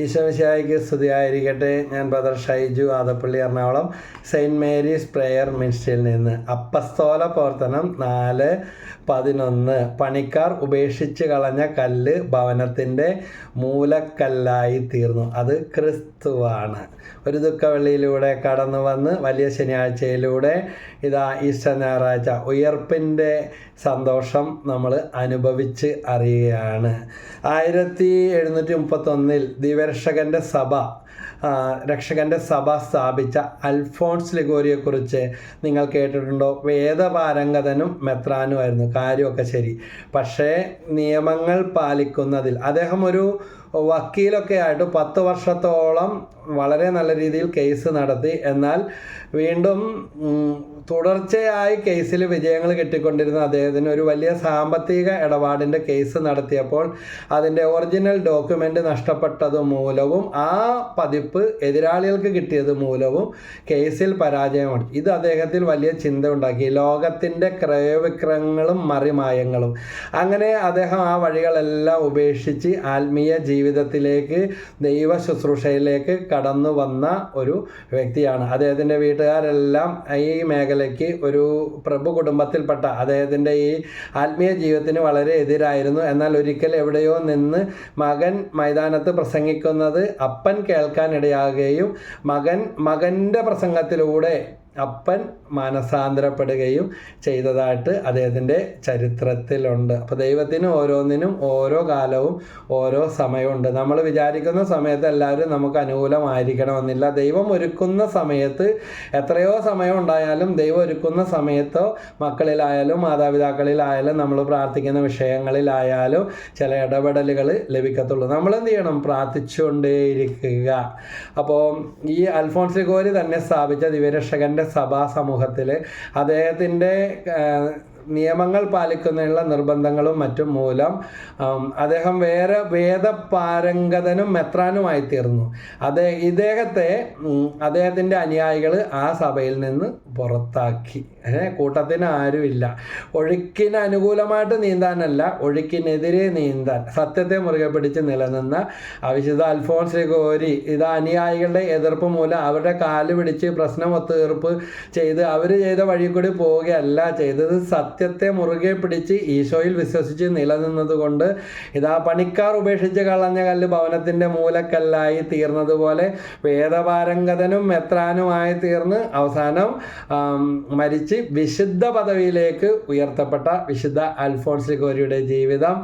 ഈശോമിശിഹായ്ക്ക് സ്തുതിയായിരിക്കട്ടെ. ഞാൻ brother Shaiju Adappally, Ernakulam saint Mary's prayer മിനിസ്ട്രിയിൽ നിന്ന്. അപ്പസ്തോല പ്രവർത്തനം 4:11. പണിക്കാർ ഉപേക്ഷിച്ച് കളഞ്ഞ കല്ല് ഭവനത്തിൻ്റെ മൂലക്കല്ലായി തീർന്നു. അത് ക്രിസ്തുവാണ്. ഒരു ദുഃഖവെള്ളിയിലൂടെ കടന്നു വന്ന് വലിയ ശനിയാഴ്ചയിലൂടെ ഇതാ ഈസ്റ്റർ ഞായറാഴ്ച ഉയർപ്പിൻ്റെ സന്തോഷം നമ്മൾ അനുഭവിച്ച് അറിയുകയാണ്. 1731 രക്ഷകൻ്റെ സഭ സ്ഥാപിച്ച അൽഫോൺസ് ലിഗോരിയെക്കുറിച്ച് നിങ്ങൾ കേട്ടിട്ടുണ്ടോ? വേദപാരംഗതനും മെത്രാനുമായിരുന്നു. കാര്യമൊക്കെ ശരി, പക്ഷേ നിയമങ്ങൾ പാലിക്കുന്നതിൽ അദ്ദേഹം ഒരു വക്കീലൊക്കെ ആയിട്ട് 10 വർഷത്തോളം വളരെ നല്ല രീതിയിൽ കേസ് നടത്തി. എന്നാൽ വീണ്ടും തുടർച്ചയായി കേസിൽ വിജയങ്ങൾ കിട്ടിക്കൊണ്ടിരുന്ന അദ്ദേഹത്തിന് ഒരു വലിയ സാമ്പത്തിക ഇടപാടിൻ്റെ കേസ് നടത്തിയപ്പോൾ അതിൻ്റെ ഒറിജിനൽ ഡോക്യുമെൻ്റ് നഷ്ടപ്പെട്ടത് മൂലവും ആ പതിപ്പ് എതിരാളികൾക്ക് കിട്ടിയത് മൂലവും കേസിൽ പരാജയമാണ്. ഇത് അദ്ദേഹത്തിൽ വലിയ ചിന്ത ഉണ്ടാക്കി. ലോകത്തിൻ്റെ ക്രയവിക്രയങ്ങളും മറിമായങ്ങളും. അങ്ങനെ അദ്ദേഹം ആ വഴികളെല്ലാം ഉപേക്ഷിച്ച് ആത്മീയ ജീവിതത്തിലേക്ക്, ദൈവ ശുശ്രൂഷയിലേക്ക് കടന്നു വന്ന ഒരു വ്യക്തിയാണ്. അദ്ദേഹത്തിൻ്റെ വീട്ടുകാരെല്ലാം ഈ മേഖലയ്ക്ക് ഒരു പ്രഭു കുടുംബത്തിൽപ്പെട്ട അദ്ദേഹത്തിൻ്റെ ഈ ആത്മീയ ജീവിതത്തിന് വളരെ എതിരായിരുന്നു. എന്നാൽ ഒരിക്കൽ എവിടെയോ നിന്ന് മകൻ മൈതാനത്ത് പ്രസംഗിക്കുന്നത് അപ്പൻ കേൾക്കാനിടയാകുകയും മകൻ്റെ പ്രസംഗത്തിലൂടെ അപ്പൻ മാനസാന്തരപ്പെടുകയും ചെയ്തതായിട്ട് അദ്ദേഹത്തിൻ്റെ ചരിത്രത്തിലുണ്ട്. അപ്പോൾ ദൈവത്തിന് ഓരോന്നിനും ഓരോ കാലവും ഓരോ സമയമുണ്ട്. നമ്മൾ വിചാരിക്കുന്ന സമയത്ത് എല്ലാവരും നമുക്ക് അനുകൂലമായിരിക്കണമെന്നില്ല. ദൈവം ഒരുക്കുന്ന സമയത്ത് എത്രയോ സമയം ഉണ്ടായാലും ദൈവം ഒരുക്കുന്ന സമയത്തോ മക്കളിലായാലും മാതാപിതാക്കളിലായാലും നമ്മൾ പ്രാർത്ഥിക്കുന്ന വിഷയങ്ങളിലായാലും ചില ഇടപെടലുകൾ ലഭിക്കത്തുള്ളൂ. നമ്മൾ എന്ത് ചെയ്യണം? പ്രാർത്ഥിച്ചുകൊണ്ടേയിരിക്കുക. അപ്പോൾ ഈ അൽഫോൺസ് ലിഗോരി തന്നെ സ്ഥാപിച്ച ദിവ്യരക്ഷകൻ്റെ സഭാ സമൂഹത്തിൽ അദ്ദേഹത്തിൻ്റെ നിയമങ്ങൾ പാലിക്കുന്നതിനുള്ള നിർബന്ധങ്ങളും മറ്റും മൂലം അദ്ദേഹം വേറെ വേദപാരംഗതനും മെത്രാനുമായി തീർന്നു. അദ്ദേഹത്തിൻ്റെ അനുയായികൾ ആ സഭയിൽ നിന്ന് പുറത്താക്കി. കൂട്ടത്തിന് ആരുമില്ല. ഒഴുക്കിന് അനുകൂലമായിട്ട് നീന്താനല്ല, ഒഴുക്കിനെതിരെ നീന്താൻ സത്യത്തെ മുറുകെ പിടിച്ച് നിലനിന്ന വിശുദ്ധ അൽഫോൺസ് ലിഗോരി ഇത് അനുയായികളുടെ എതിർപ്പ് മൂലം അവരുടെ കാല് പിടിച്ച് പ്രശ്നം ഒത്തുതീർപ്പ് ചെയ്ത് അവർ ചെയ്ത വഴി കൂടി പോവുകയല്ല ചെയ്തത്. സത്യത്തെ മുറുകെ പിടിച്ച് ഈശോയിൽ വിശ്വസിച്ച് നിലനിന്നത് കൊണ്ട് ഇതാ പണിക്കാർ ഉപേക്ഷിച്ച് കളഞ്ഞ കല്ല് ഭവനത്തിൻ്റെ മൂലക്കല്ലായി തീർന്നതുപോലെ വേദപാരംഗതനും മെത്രാനുമായി തീർന്ന് അവസാനം മരിച്ച് വിശുദ്ധ പദവിയിലേക്ക് ഉയർത്തപ്പെട്ട വിശുദ്ധ അൽഫോൺസ് ലിഗോരിയുടെ ജീവിതം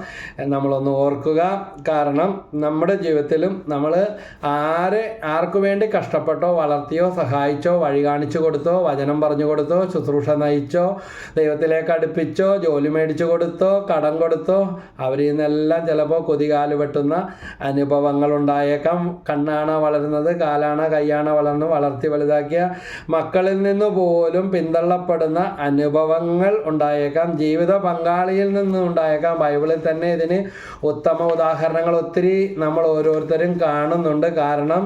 നമ്മളൊന്ന് ഓർക്കുക. കാരണം നമ്മുടെ ജീവിതത്തിലും നമ്മൾ ആർക്കു വേണ്ടി കഷ്ടപ്പെട്ടോ, വളർത്തിയോ, സഹായിച്ചോ, വഴി കാണിച്ചു കൊടുത്തോ, വചനം പറഞ്ഞു കൊടുത്തോ, ശുശ്രൂഷ നയിച്ചോ, ദൈവത്തിലേക്ക് അടുപ്പിച്ചോ, ജോലി മേടിച്ചു കൊടുത്തോ, കടം കൊടുത്തോ, അവരിൽ നിന്നെല്ലാം ചിലപ്പോൾ കൊതികാല് വെട്ടുന്ന അനുഭവങ്ങൾ ഉണ്ടായേക്കാം. കണ്ണാണ് വളരുന്നത്, കാലാണ് കൈയാണ് വളർത്തി വലുതാക്കിയ മക്കളിൽ നിന്ന് പോലും പിന്തള്ളപ്പെടുന്ന അനുഭവങ്ങൾ ഉണ്ടായേക്കാം. ജീവിത പങ്കാളിയിൽ നിന്നും ഉണ്ടായേക്കാം. ബൈബിളിൽ തന്നെ ഇതിന് ഉത്തമ ഉദാഹരണങ്ങൾ ഒത്തിരി നമ്മൾ ഓരോരുത്തരും കാണുന്നുണ്ട്. കാരണം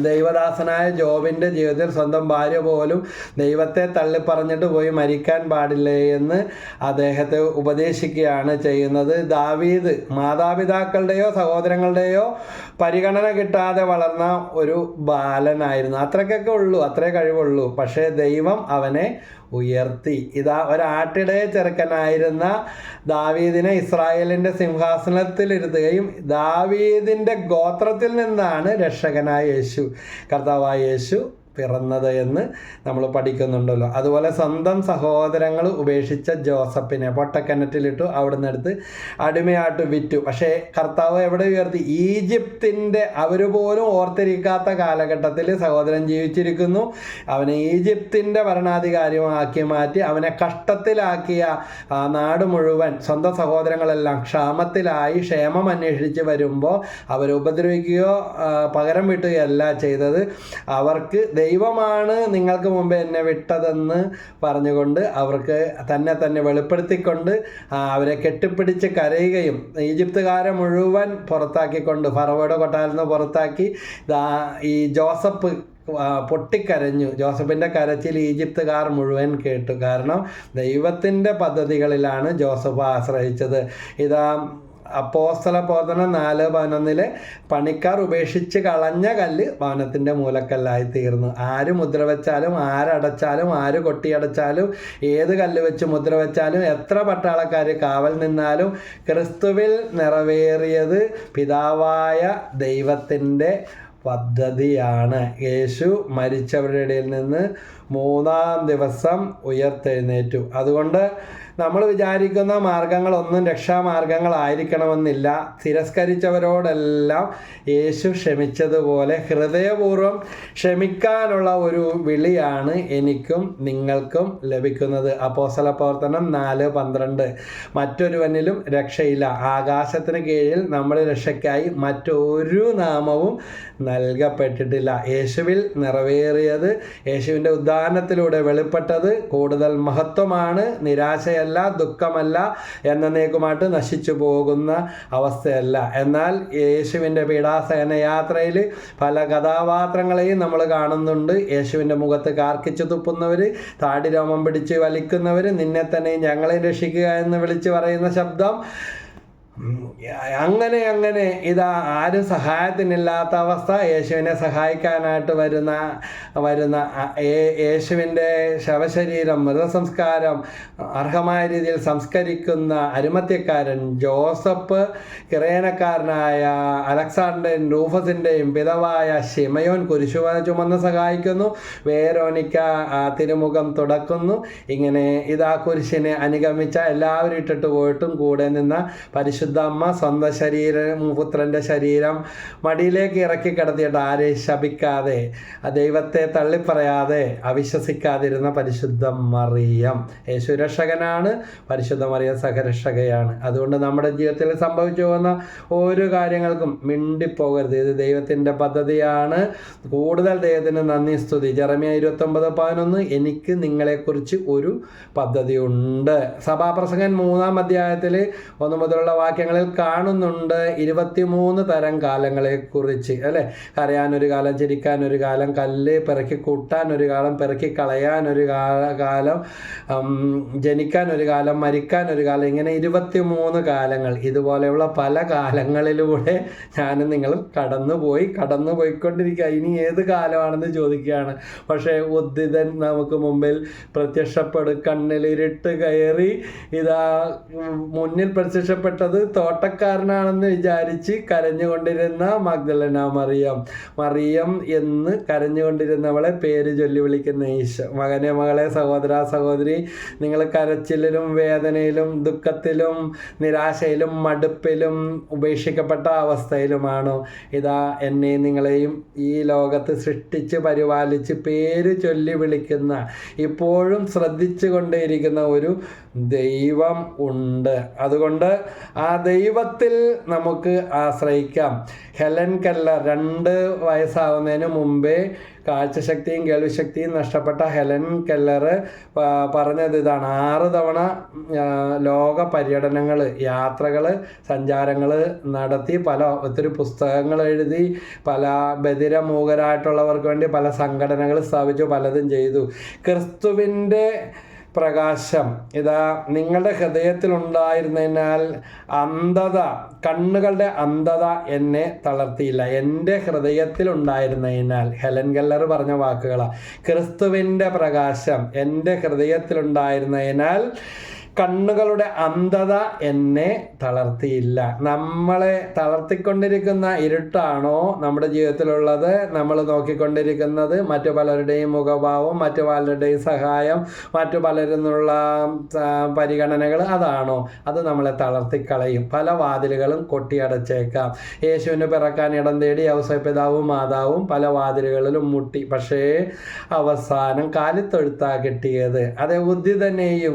ദൈവദാസനായ ജോബിൻ്റെ ജീവിതത്തിൽ സ്വന്തം ഭാര്യ പോലും ദൈവത്തെ തള്ളിപ്പറഞ്ഞിട്ട് പോയി മരിക്കാൻ പാടില്ലേ എന്ന് അദ്ദേഹത്തെ ഉപദേശിക്കുകയാണ് ചെയ്യുന്നത്. ദാവീദ് മാതാപിതാക്കളുടെയോ സഹോദരങ്ങളുടെയോ പരിഗണന കിട്ടാതെ വളർന്ന ഒരു ബാലനായിരുന്നു. അത്രേ കഴിവുള്ളൂ. പക്ഷേ ദൈവം അവനെ ഉയർത്തി. ഇതാ ഒരാട്ടിടയ ചെറുക്കനായിരുന്ന ദാവീദിനെ ഇസ്രായേലിൻ്റെ സിംഹാസനത്തിലിരുത്തുകയും ദാവീദിൻ്റെ ഗോത്രത്തിൽ നിന്നാണ് രക്ഷകനായ യേശു, കർത്താവായ യേശു പിറന്നത് എന്ന് നമ്മൾ പഠിക്കുന്നുണ്ടല്ലോ. അതുപോലെ സ്വന്തം സഹോദരങ്ങൾ ഉപേക്ഷിച്ച ജോസഫിനെ പൊട്ടക്കിണറ്റിലിട്ടു, അവിടെ നിന്ന് എടുത്ത് അടിമയായിട്ട് വിറ്റു. പക്ഷേ കർത്താവ് എവിടെ ഉയർത്തി? ഈജിപ്തിൻ്റെ അവർ പോലും ഓർത്തിരിക്കാത്ത കാലഘട്ടത്തിൽ സഹോദരൻ ജീവിച്ചിരിക്കുന്നു. അവനെ ഈജിപ്തിൻ്റെ ഭരണാധികാരിയാക്കി മാറ്റി അവനെ കഷ്ടത്തിലാക്കിയ നാട് മുഴുവൻ, സ്വന്തം സഹോദരങ്ങളെല്ലാം ക്ഷാമത്തിലായി ക്ഷേമം അന്വേഷിച്ച് വരുമ്പോൾ അവരെ ഉപദ്രവിക്കുകയോ പകരം വിട്ടുകയല്ല ചെയ്തത്. അവർക്ക് ദൈവമാണ് നിങ്ങൾക്ക് മുമ്പേ എന്നെ വിട്ടതെന്ന് പറഞ്ഞുകൊണ്ട് അവർക്ക് തന്നെ വെളിപ്പെടുത്തിക്കൊണ്ട് അവരെ കെട്ടിപ്പിടിച്ച് കരയുകയും ഈജിപ്തുകാരെ മുഴുവൻ പുറത്താക്കിക്കൊണ്ട് ഫറവോയുടെ കൊട്ടാരത്തിൽ നിന്ന് പുറത്താക്കി ഈ ജോസഫ് പൊട്ടിക്കരഞ്ഞു. ജോസഫിൻ്റെ കരച്ചിൽ ഈജിപ്തുകാർ മുഴുവൻ കേട്ടു. കാരണം ദൈവത്തിൻ്റെ പദ്ധതികളിലാണ് ജോസഫ് ആശ്രയിച്ചത്. ഇതാ അപ്പോസ്തല പ്രവർത്തനം 4:11 പണിക്കാർ ഉപേക്ഷിച്ച് കളഞ്ഞ കല്ല് ഭവനത്തിൻ്റെ മൂലക്കല്ലായി തീർന്നു. ആര് മുദ്ര വെച്ചാലും, ആരടച്ചാലും, ആര് കൊട്ടിയടച്ചാലും, ഏത് കല്ല് വെച്ച് മുദ്ര വെച്ചാലും, എത്ര പട്ടാളക്കാർ കാവൽ നിന്നാലും ക്രിസ്തുവിൽ നിറവേറിയത് പിതാവായ ദൈവത്തിൻ്റെ പദ്ധതിയാണ്. യേശു മരിച്ചവരുടെ ഇടയിൽ നിന്ന് 3-ാം ദിവസം ഉയർത്തെഴുന്നേറ്റു. അതുകൊണ്ട് നമ്മൾ വിചാരിക്കുന്ന മാർഗങ്ങളൊന്നും രക്ഷാമാർഗങ്ങളായിരിക്കണമെന്നില്ല. തിരസ്കരിച്ചവരോടെല്ലാം യേശു ക്ഷമിച്ചതുപോലെ ഹൃദയപൂർവ്വം ക്ഷമിക്കാനുള്ള ഒരു വിളിയാണ് എനിക്കും നിങ്ങൾക്കും ലഭിക്കുന്നത്. അപ്പോസ്തല പ്രവർത്തനം 4:12. മറ്റൊരുവനിലും രക്ഷയില്ല, ആകാശത്തിന് കീഴിൽ നമ്മുടെ രക്ഷയ്ക്കായി മറ്റൊരു നാമവും നൽകപ്പെട്ടിട്ടില്ല. യേശുവിൽ നിറവേറിയത്, യേശുവിൻ്റെ ഉദ്ധാനത്തിലൂടെ വെളിപ്പെട്ടത് കൂടുതൽ മഹത്വമാണ്. നിരാശയല്ല, ദുഃഖമല്ല, എന്നേക്കുമായിട്ട് നശിച്ചു പോകുന്ന അവസ്ഥയല്ല. എന്നാൽ യേശുവിൻ്റെ പീഡാസഹന യാത്രയിൽ പല കഥാപാത്രങ്ങളെയും നമ്മൾ കാണുന്നുണ്ട്. യേശുവിൻ്റെ മുഖത്ത് കാർക്കിച്ചു തുപ്പുന്നവർ, താടിരോമം പിടിച്ച് വലിക്കുന്നവർ, നിന്നെ തന്നെ ഞങ്ങളെ രക്ഷിക്കുക എന്ന് വിളിച്ച് പറയുന്ന ശബ്ദം, അങ്ങനെ ഇതാ ആരും സഹായത്തിനില്ലാത്ത അവസ്ഥ. യേശുവിനെ സഹായിക്കാനായിട്ട് വരുന്ന യേശുവിൻ്റെ ശവശരീരം മൃതസംസ്കാരം അർഹമായ രീതിയിൽ സംസ്കരിക്കുന്ന അരിമത്യക്കാരൻ ജോസഫ്, കിറേനക്കാരനായ അലക്സാണ്ടർ റൂഫസിൻ്റെയും പിതാവായ ശിമയോൻ കുരിശുമല ചുമന്ന് സഹായിക്കുന്നു. വേരോനിക്ക തിരുമുഖം തുടക്കുന്നു. ഇങ്ങനെ ഇതാ കുരിശിനെ അനുഗമിച്ച എല്ലാവരും ഇട്ടിട്ട് പോയിട്ടും കൂടെ നിന്ന പരിശുദ്ധ അമ്മ സ്വന്തം ശരീരം, പുത്രൻ്റെ ശരീരം മടിയിലേക്ക് ഇറക്കി കിടത്തിയിട്ട് ആരെ ശപിക്കാതെ, ദൈവത്തെ തള്ളിപ്പറയാതെ, അവിശ്വസിക്കാതിരുന്ന പരിശുദ്ധ മറിയം. യേശു രക്ഷകനാണ്, പരിശുദ്ധ മറിയം സഹരക്ഷകയാണ്. അതുകൊണ്ട് നമ്മുടെ ജീവിതത്തിൽ സംഭവിച്ചു പോകുന്ന ഓരോ കാര്യങ്ങൾക്കും മിണ്ടിപ്പോകരുത്. ഇത് ദൈവത്തിൻ്റെ പദ്ധതിയാണ്. കൂടുതൽ ദൈവത്തിന് നന്ദി, സ്തുതി. ജെറമ്യ 29:11 എനിക്ക് നിങ്ങളെക്കുറിച്ച് ഒരു പദ്ധതിയുണ്ട്. സഭാപ്രസംഗൻ 3-ാം അധ്യായത്തിൽ 1 മുതലുള്ള വാക്യങ്ങളിൽ കാണുന്നുണ്ട് 23 തരം കാലങ്ങളെക്കുറിച്ച്, അല്ലേ? കരയാനൊരു കാലം, ചിരിക്കാനൊരു കാലം, കല്ല് പെറുക്കി കൂട്ടാൻ ഒരു കാലം, പെറുക്കി കളയാൻ ഒരു കാലം, ജനിക്കാൻ ഒരു കാലം, മരിക്കാൻ ഒരു കാലം, ഇങ്ങനെ 23 കാലങ്ങൾ. ഇതുപോലെയുള്ള പല കാലങ്ങളിലൂടെ ഞാനും നിങ്ങളും കടന്നു പോയിക്കൊണ്ടിരിക്കുക. ഇനി ഏത് കാലമാണെന്ന് ചോദിക്കുകയാണ്. പക്ഷേ ഉദ്ധിതൻ നമുക്ക് മുമ്പിൽ പ്രത്യക്ഷപ്പെടും. കണ്ണിലിരുട്ട് കയറി ഇതാ മുന്നിൽ പ്രത്യക്ഷപ്പെട്ടത് തോട്ടക്കാരനാണെന്ന് വിചാരിച്ച് കരഞ്ഞുകൊണ്ടിരുന്ന മഗ്ദലന മറിയം എന്ന് കരഞ്ഞുകൊണ്ടിരുന്നവളെ പേര് ചൊല്ലി വിളിക്കുന്ന ഈശോ. മകനെ, മകളെ, സഹോദര, സഹോദരി, നിങ്ങൾ കരച്ചിലും വേദനയിലും ദുഃഖത്തിലും നിരാശയിലും മടുപ്പിലും ഉപേക്ഷിക്കപ്പെട്ട അവസ്ഥയിലുമാണോ? ഇതാ എന്നെയും നിങ്ങളെയും ഈ ലോകത്ത് സൃഷ്ടിച്ച് പരിപാലിച്ച് പേര് ചൊല്ലി വിളിക്കുന്ന, ഇപ്പോഴും ശ്രദ്ധിച്ചു കൊണ്ടേയിരിക്കുന്ന ഒരു ദൈവം ഉണ്ട്. അതുകൊണ്ട് ആ ദൈവത്തിൽ നമുക്ക് ആശ്രയിക്കാം. ഹെലൻ കെല്ലർ 2 വയസ്സാവുന്നതിന് മുമ്പേ കാഴ്ചശക്തിയും കേൾവിശക്തിയും നഷ്ടപ്പെട്ട ഹെലൻ കെല്ലർ പറഞ്ഞത് ഇതാണ്: 6 തവണ ലോക പര്യടനങ്ങൾ, യാത്രകൾ, സഞ്ചാരങ്ങൾ നടത്തി, ഒത്തിരി പുസ്തകങ്ങൾ എഴുതി, പല ബധിരമൂകരായിട്ടുള്ളവർക്ക് വേണ്ടി പല സംഘടനകൾ സ്ഥാപിച്ചു, പലതും ചെയ്തു. ക്രിസ്തുവിൻ്റെ പ്രകാശം ഇതാ നിങ്ങളുടെ ഹൃദയത്തിലുണ്ടായിരുന്നതിനാൽ കണ്ണുകളുടെ അന്ധത എന്നെ തളർത്തിയില്ല. എൻ്റെ ഹൃദയത്തിലുണ്ടായിരുന്നതിനാൽ, ഹെലൻ കെല്ലർ പറഞ്ഞ വാക്കുകളാണ്. ക്രിസ്തുവിൻ്റെ പ്രകാശം എൻ്റെ ഹൃദയത്തിലുണ്ടായിരുന്നതിനാൽ കണ്ണുകളുടെ അന്ധത എന്നെ തളർത്തിയില്ല. നമ്മളെ തളർത്തിക്കൊണ്ടിരിക്കുന്ന ഇരുട്ടാണോ നമ്മുടെ ജീവിതത്തിലുള്ളത്? നമ്മൾ നോക്കിക്കൊണ്ടിരിക്കുന്നത് മറ്റു പലരുടെയും മുഖഭാവം, മറ്റു പലരുടെയും സഹായം, മറ്റു പലരിന്നുള്ള പരിഗണനകൾ, അതാണോ? അത് നമ്മളെ തളർത്തിക്കളയും. പല വാതിലുകളും കൊട്ടിയടച്ചേക്കാം. യേശുവിന് പിറക്കാൻ ഇടം തേടി ഔസേപ്പിതാവും മാതാവും പല വാതിലുകളിലും മുട്ടി. പക്ഷേ അവസാനം കാലിത്തൊഴുത്താ കിട്ടിയത്. അതേ ബുദ്ധി തന്നെയും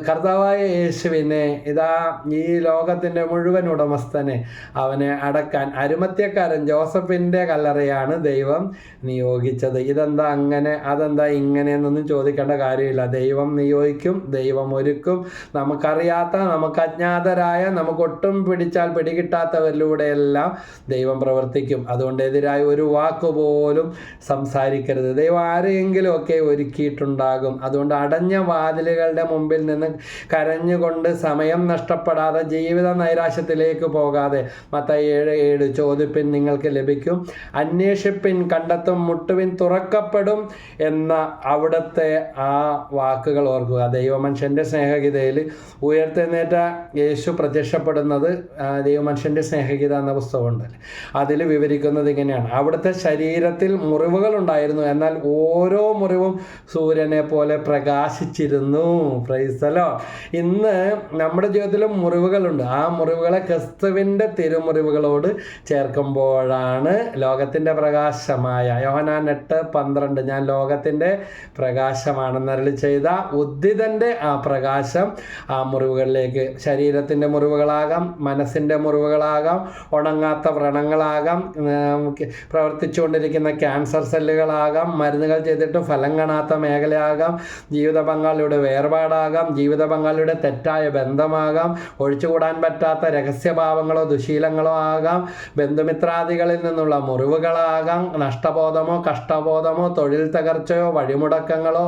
കർത്താവായ യേശുവിനെ, ഇതാ ഈ ലോകത്തിൻ്റെ മുഴുവൻ ഉടമസ്ഥനെ, അവനെ അടക്കാൻ അരിമത്യക്കാരൻ ജോസഫിൻ്റെ കല്ലറയാണ് ദൈവം നിയോഗിച്ചത്. ഇതെന്താ അങ്ങനെ, അതെന്താ ഇങ്ങനെ എന്നൊന്നും ചോദിക്കേണ്ട കാര്യമില്ല. ദൈവം നിയോഗിക്കും, ദൈവം ഒരുക്കും. നമുക്കറിയാത്ത, നമുക്ക് അജ്ഞാതരായ, നമുക്കൊട്ടും പിടിച്ചാൽ പിടികിട്ടാത്തവരിലൂടെയെല്ലാം ദൈവം പ്രവർത്തിക്കും. അതുകൊണ്ട് എതിരായി ഒരു വാക്കുപോലും സംസാരിക്കരുത്. ദൈവം ആരെയെങ്കിലും ഒക്കെ ഒരുക്കിയിട്ടുണ്ടാകും. അതുകൊണ്ട് അടഞ്ഞ വാതിലുകളുടെ മുമ്പിൽ നിന്ന് കരഞ്ഞുകൊണ്ട് സമയം നഷ്ടപ്പെടാതെ ജീവിത നൈരാശ്യത്തിലേക്ക് പോകാതെ. മത്തായി 7:7 ചോദിപ്പിൻ നിങ്ങൾക്ക് ലഭിക്കും, അന്വേഷിപ്പിൻ കണ്ടെത്തും, മുട്ടുവിൻ തുറക്കപ്പെടും എന്ന അവിടുത്തെ ആ വാക്കുകൾ ഓർക്കുക. ദൈവമനുഷ്യൻ്റെ സ്നേഹഗീതയിൽ ഉയർത്തെഴുന്നേറ്റ യേശു പ്രത്യക്ഷപ്പെടുന്നത് ദൈവമനുഷ്യൻ്റെ സ്നേഹഗീത എന്ന പുസ്തകമുണ്ട്. അതിൽ വിവരിക്കുന്നത് ഇങ്ങനെയാണ്: അവിടുത്തെ ശരീരത്തിൽ മുറിവുകൾ ഉണ്ടായിരുന്നു, എന്നാൽ ഓരോ മുറിവും സൂര്യനെ പോലെ പ്രകാശിച്ചിരുന്നു. Praise the Lord. ഇന്ന് നമ്മുടെ ജീവിതത്തിലും മുറിവുകളുണ്ട്. ആ മുറിവുകളെ ക്രിസ്തുവിൻ്റെ തിരുമുറിവുകളോട് ചേർക്കുമ്പോഴാണ് ലോകത്തിൻ്റെ പ്രകാശമായ യോഹന്നാൻ 8:12 ഞാൻ ലോകത്തിൻ്റെ പ്രകാശമാണെന്നരുളി ചെയ്ത ഉദ്ധിതൻ്റെ ആ പ്രകാശം ആ മുറിവുകളിലേക്ക്, ശരീരത്തിൻ്റെ മുറിവുകളാകാം, മനസ്സിൻ്റെ മുറിവുകളാകാം, ഉണങ്ങാത്ത വ്രണങ്ങളാകാം, പ്രവർത്തിച്ചുകൊണ്ടിരിക്കുന്ന ക്യാൻസർ സെല്ലുകളാകാം, മരുന്നുകൾ ചെയ്തിട്ട് ഫലം കാണാത്ത മേഖലയാകാം, ജീവിത പങ്കാളിയുടെ വേർപാടാകാം, ജീവിത പങ്കാളിയുടെ തെറ്റായ ബന്ധമാകാം, ഒഴിച്ചുകൂടാൻ പറ്റാത്ത രഹസ്യഭാവങ്ങളോ ദുശീലങ്ങളോ ആകാം, ബന്ധുമിത്രാദികളിൽ നിന്നുള്ള മുറിവുകളാകാം, നഷ്ടബോധമോ കഷ്ടബോധമോ തൊഴിൽ തകർച്ചയോ വഴിമുടക്കങ്ങളോ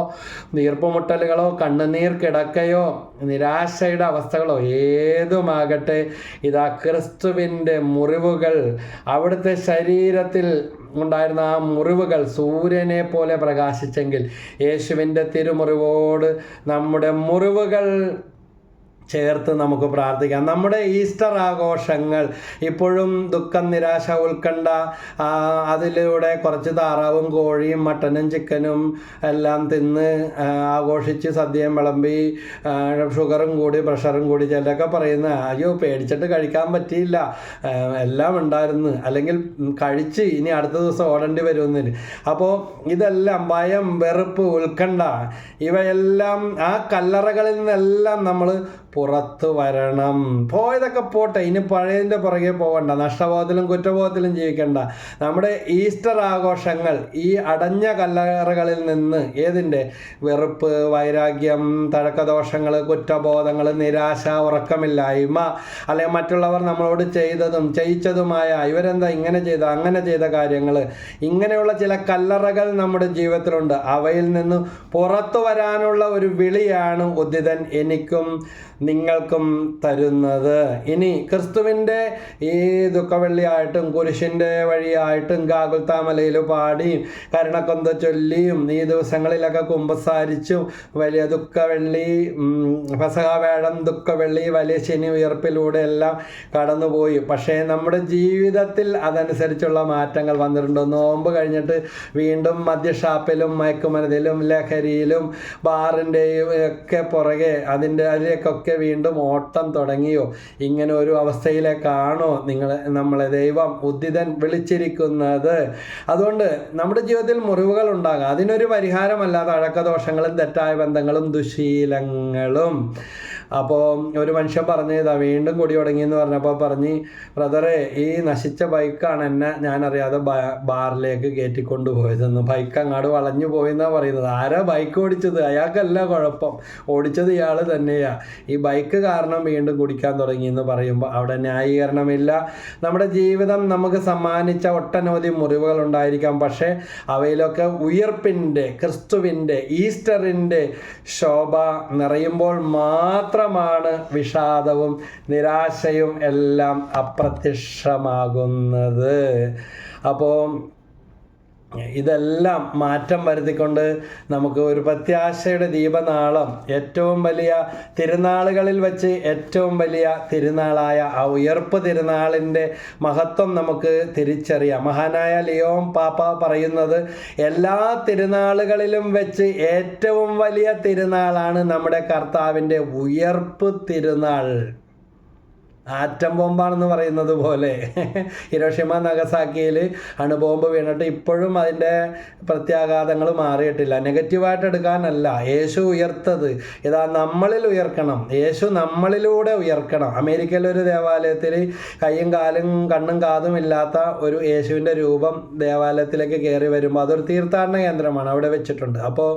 നീർപ്പുമുട്ടലുകളോ കണ്ണുനീർ കിടക്കയോ നിരാശയുടെ അവസ്ഥകളോ ഏതുമാകട്ടെ, ഇതാ ക്രിസ്തുവിൻ്റെ മുറിവുകൾ, അവിടുത്തെ ശരീരത്തിൽ ഉണ്ടായിരുന്ന ആ മുറിവുകൾ സൂര്യനെ പോലെ പ്രകാശിച്ചെങ്കിൽ യേശുവിൻ്റെ തിരുമുറിവോട് നമ്മുടെ മുറിവുകൾ ചേർത്ത് നമുക്ക് പ്രാർത്ഥിക്കാം. നമ്മുടെ ഈസ്റ്റർ ആഘോഷങ്ങൾ ഇപ്പോഴും ദുഃഖം, നിരാശ, ഉത്കണ്ഠ, അതിലൂടെ കുറച്ച് താറാവും കോഴിയും മട്ടനും ചിക്കനും എല്ലാം തിന്ന് ആഘോഷിച്ച് സദ്യയും വിളമ്പി ഷുഗറും കൂടി പ്രഷറും കൂടി ചിലരൊക്കെ പറയുന്ന അയ്യോ പേടിച്ചിട്ട് കഴിക്കാൻ പറ്റിയില്ല, എല്ലാം ഉണ്ടായിരുന്നു, അല്ലെങ്കിൽ കഴിച്ച് ഇനി അടുത്ത ദിവസം ഓടേണ്ടി വരുമെന്നില്ല. അപ്പോൾ ഇതെല്ലാം ഭയം, വെറുപ്പ്, ഉത്കണ്ഠ, ഇവയെല്ലാം ആ കല്ലറകളിൽ നിന്നെല്ലാം നമ്മൾ പുറത്തു വരണം. പോയതൊക്കെ പോട്ടെ, ഇനി പഴയതിൻ്റെ പുറകെ പോകണ്ട, നഷ്ടബോധത്തിലും കുറ്റബോധത്തിലും ജീവിക്കണ്ട. നമ്മുടെ ഈസ്റ്റർ ആഘോഷങ്ങൾ ഈ അടഞ്ഞ കല്ലറകളിൽ നിന്ന് ഏതിൻ്റെ വെറുപ്പ്, വൈരാഗ്യം, തഴക്കദോഷങ്ങൾ, കുറ്റബോധങ്ങൾ, നിരാശ, ഉറക്കമില്ലായ്മ, അല്ലെങ്കിൽ മറ്റുള്ളവർ നമ്മളോട് ചെയ്തതും ചെയ്യിച്ചതുമായ ഇവരെന്താ ഇങ്ങനെ ചെയ്ത അങ്ങനെ ചെയ്ത കാര്യങ്ങൾ, ഇങ്ങനെയുള്ള ചില കല്ലറകൾ നമ്മുടെ ജീവിതത്തിലുണ്ട്. അവയിൽ നിന്ന് പുറത്തു വരാനുള്ള ഒരു വിളിയാണ് ഉദ്ധിതൻ എനിക്കും നിങ്ങൾക്കും തരുന്നത്. ഇനി ക്രിസ്തുവിൻ്റെ ഈ ദുഃഖവെള്ളിയായിട്ടും കുരിശിൻ്റെ വഴിയായിട്ടും ഗാഗുൽത്താമലയിൽ പാടിയും കരുണക്കൊന്ത ചൊല്ലിയും ഈ ദിവസങ്ങളിലൊക്കെ കുമ്പസാരിച്ചും വലിയ ദുഃഖവെള്ളി, പെസഹവ്യാഴം, ദുഃഖവെള്ളി, വലിയ ശനി ഉയർപ്പിലൂടെ എല്ലാം കടന്നുപോയി. പക്ഷേ നമ്മുടെ ജീവിതത്തിൽ അതനുസരിച്ചുള്ള മാറ്റങ്ങൾ വന്നിട്ടുണ്ട്. നോമ്പ് കഴിഞ്ഞിട്ട് വീണ്ടും മദ്യഷാപ്പിലും മയക്കുമരുന്നിലും ലഹരിയിലും ബാറിൻ്റെയും ഒക്കെ പുറകെ അതിലേക്കൊക്കെ വീണ്ടും ഓട്ടം തുടങ്ങിയോ? ഇങ്ങനെ ഒരു അവസ്ഥയിലേക്കാണോ നമ്മളെ ദൈവം ഉദ്ധിതൻ വിളിച്ചിരിക്കുന്നത്? അതുകൊണ്ട് നമ്മുടെ ജീവിതത്തിൽ മുറിവുകൾ ഉണ്ടാകാം. അതിനൊരു പരിഹാരമല്ലാതെ അഴക്കദോഷങ്ങളും തെറ്റായ ബന്ധങ്ങളും ദുശീലങ്ങളും. അപ്പോൾ ഒരു മനുഷ്യൻ പറഞ്ഞു ഇതാ വീണ്ടും കൊടി തുടങ്ങിയെന്ന് പറഞ്ഞപ്പോൾ പറഞ്ഞ്, ബ്രദറെ ഈ നശിച്ച ബൈക്കാണ് എന്നെ ഞാനറിയാതെ ബാറിലേക്ക് കയറ്റിക്കൊണ്ടുപോയതെന്ന്. ബൈക്ക് അങ്ങാട് വളഞ്ഞു പോയെന്നാണ് പറയുന്നത്. ആരാ ബൈക്ക് ഓടിച്ചത്? അയാൾക്കല്ല കുഴപ്പം, ഓടിച്ചത് ഇയാൾ തന്നെയാണ്. ഈ ബൈക്ക് കാരണം വീണ്ടും കുടിക്കാൻ തുടങ്ങിയെന്ന് പറയുമ്പോൾ അവിടെ ന്യായീകരണമില്ല. നമ്മുടെ ജീവിതം നമുക്ക് സമ്മാനിച്ച ഒട്ടനവധി മുറിവുകൾ ഉണ്ടായിരിക്കാം. പക്ഷേ അവയിലൊക്കെ ഉയർപ്പിൻ്റെ, ക്രിസ്തുവിൻ്റെ, ഈസ്റ്ററിൻ്റെ ശോഭ നിറയുമ്പോൾ മാത്രമാണ് വിഷാദവും നിരാശയും എല്ലാം അപ്രത്യക്ഷമാകുന്നത്. അപ്പോൾ ഇതെല്ലാം മാറ്റം വരുത്തിക്കൊണ്ട് നമുക്ക് ഒരു പ്രത്യാശയുടെ ദീപനാളം, ഏറ്റവും വലിയ തിരുനാളുകളിൽ വെച്ച് ഏറ്റവും വലിയ തിരുനാളായ ആ ഉയർപ്പ് തിരുനാളിൻ്റെ മഹത്വം നമുക്ക് തിരിച്ചറിയാം. മഹാനായ ലിയോൺ പാപ്പ പറയുന്നത് എല്ലാ തിരുനാളുകളിലും വെച്ച് ഏറ്റവും വലിയ തിരുനാളാണ് നമ്മുടെ കർത്താവിൻ്റെ ഉയർപ്പ് തിരുനാൾ. ആറ്റം ബോംബാണെന്ന് പറയുന്നത് പോലെ ഹിരോഷിമ നഗസാക്കിയിൽ അണുബോംബ് വീണിട്ട് ഇപ്പോഴും അതിൻ്റെ പ്രത്യാഘാതങ്ങൾ മാറിയിട്ടില്ല. നെഗറ്റീവായിട്ട് എടുക്കാനല്ല, യേശു ഉയർത്തത് ഇതാ നമ്മളിൽ ഉയർക്കണം, യേശു നമ്മളിലൂടെ ഉയർക്കണം. അമേരിക്കയിലെ ഒരു ദേവാലയത്തിൽ കയ്യും കാലും കണ്ണും കാതും ഇല്ലാത്ത ഒരു യേശുവിൻ്റെ രൂപം ദേവാലയത്തിലേക്ക് കയറി വരുമ്പോൾ അതൊരു തീർത്ഥാടന കേന്ദ്രമാണ്, അവിടെ വെച്ചിട്ടുണ്ട്. അപ്പോൾ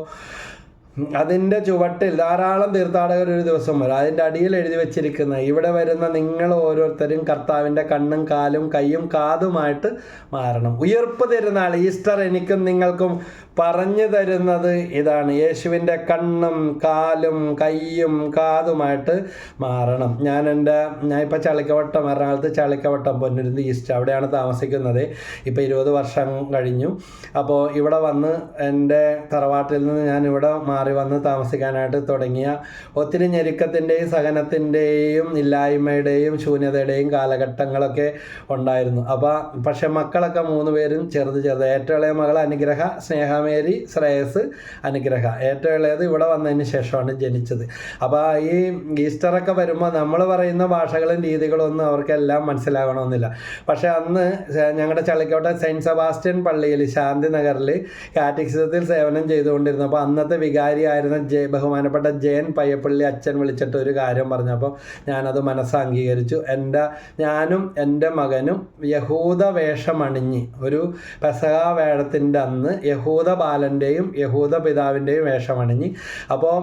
അതിൻ്റെ ചുവട്ടിൽ ധാരാളം തീർത്ഥാടകർ ഒരു ദിവസം വരും. അതിൻ്റെ അടിയിൽ എഴുതി വെച്ചിരിക്കുന്ന ഇവിടെ വരുന്ന നിങ്ങൾ ഓരോരുത്തരും കർത്താവിൻ്റെ കണ്ണും കാലും കയ്യും കാതുമായിട്ട് മാറണം. ഉയർപ്പ് തിരുനാൾ ഈസ്റ്റർ എനിക്കും നിങ്ങൾക്കും പറഞ്ഞു തരുന്നത് ഇതാണ്. യേശുവിൻ്റെ കണ്ണും കാലും കയ്യും കാതുമായിട്ട് മാറണം. ഞാൻ ഇപ്പോൾ ചളിക്കവട്ടം, എറണാകുളത്ത് ചളിക്കവട്ടം പൊന്നുരുന്ത് ഈസ്റ്റ് അവിടെയാണ് താമസിക്കുന്നത്. ഇപ്പോൾ 20 വർഷം കഴിഞ്ഞു. അപ്പോൾ ഇവിടെ വന്ന് എൻ്റെ തറവാട്ടിൽ നിന്ന് ഞാൻ ഇവിടെ മാറി വന്ന് താമസിക്കാനായിട്ട് തുടങ്ങിയ ഒത്തിരി ഞെരുക്കത്തിൻ്റെയും സഹനത്തിൻ്റെയും ഇല്ലായ്മയുടെയും ശൂന്യതയുടെയും കാലഘട്ടങ്ങളൊക്കെ ഉണ്ടായിരുന്നു. പക്ഷെ മക്കളൊക്കെ 3 പേരും ചെറുത്. ഏറ്റവും ഇളയ മകൾ അനുഗ്രഹ, സ്നേഹമേരി, ശ്രേയസ്, അനുഗ്രഹ. ഏറ്റവും ഇളയത് ഇവിടെ വന്നതിന് ശേഷമാണ് ജനിച്ചത്. അപ്പോൾ ഈ ഈസ്റ്ററൊക്കെ വരുമ്പോൾ നമ്മൾ പറയുന്ന ഭാഷകളും രീതികളും ഒന്നും അവർക്കെല്ലാം മനസ്സിലാകണമെന്നില്ല. പക്ഷേ അന്ന് ഞങ്ങളുടെ ചള്ളിക്കോട്ടെ സെയിൻറ്റ് സെബാസ്റ്റ്യൻ പള്ളിയിൽ ശാന്തി നഗറിൽ കാറ്റക്കിസത്തിൽ സേവനം ചെയ്തുകൊണ്ടിരുന്നപ്പോൾ അന്നത്തെ വികാരിയായിരുന്ന ബഹുമാനപ്പെട്ട ജയൻ പയ്യപ്പള്ളി അച്ഛൻ വിളിച്ചിട്ട് ഒരു കാര്യം പറഞ്ഞപ്പോൾ ഞാനത് മനസ്സംഗീകരിച്ചു. ഞാനും എൻ്റെ മകനും യഹൂദ വേഷമണിഞ്ഞ് ഒരു പെസഹ വേഴത്തിൻ്റെ അന്ന് യഹൂദ ബാലൻ്റെയും യഹൂദ പിതാവിൻ്റെയും വേഷമണിഞ്ഞ് അപ്പോൾ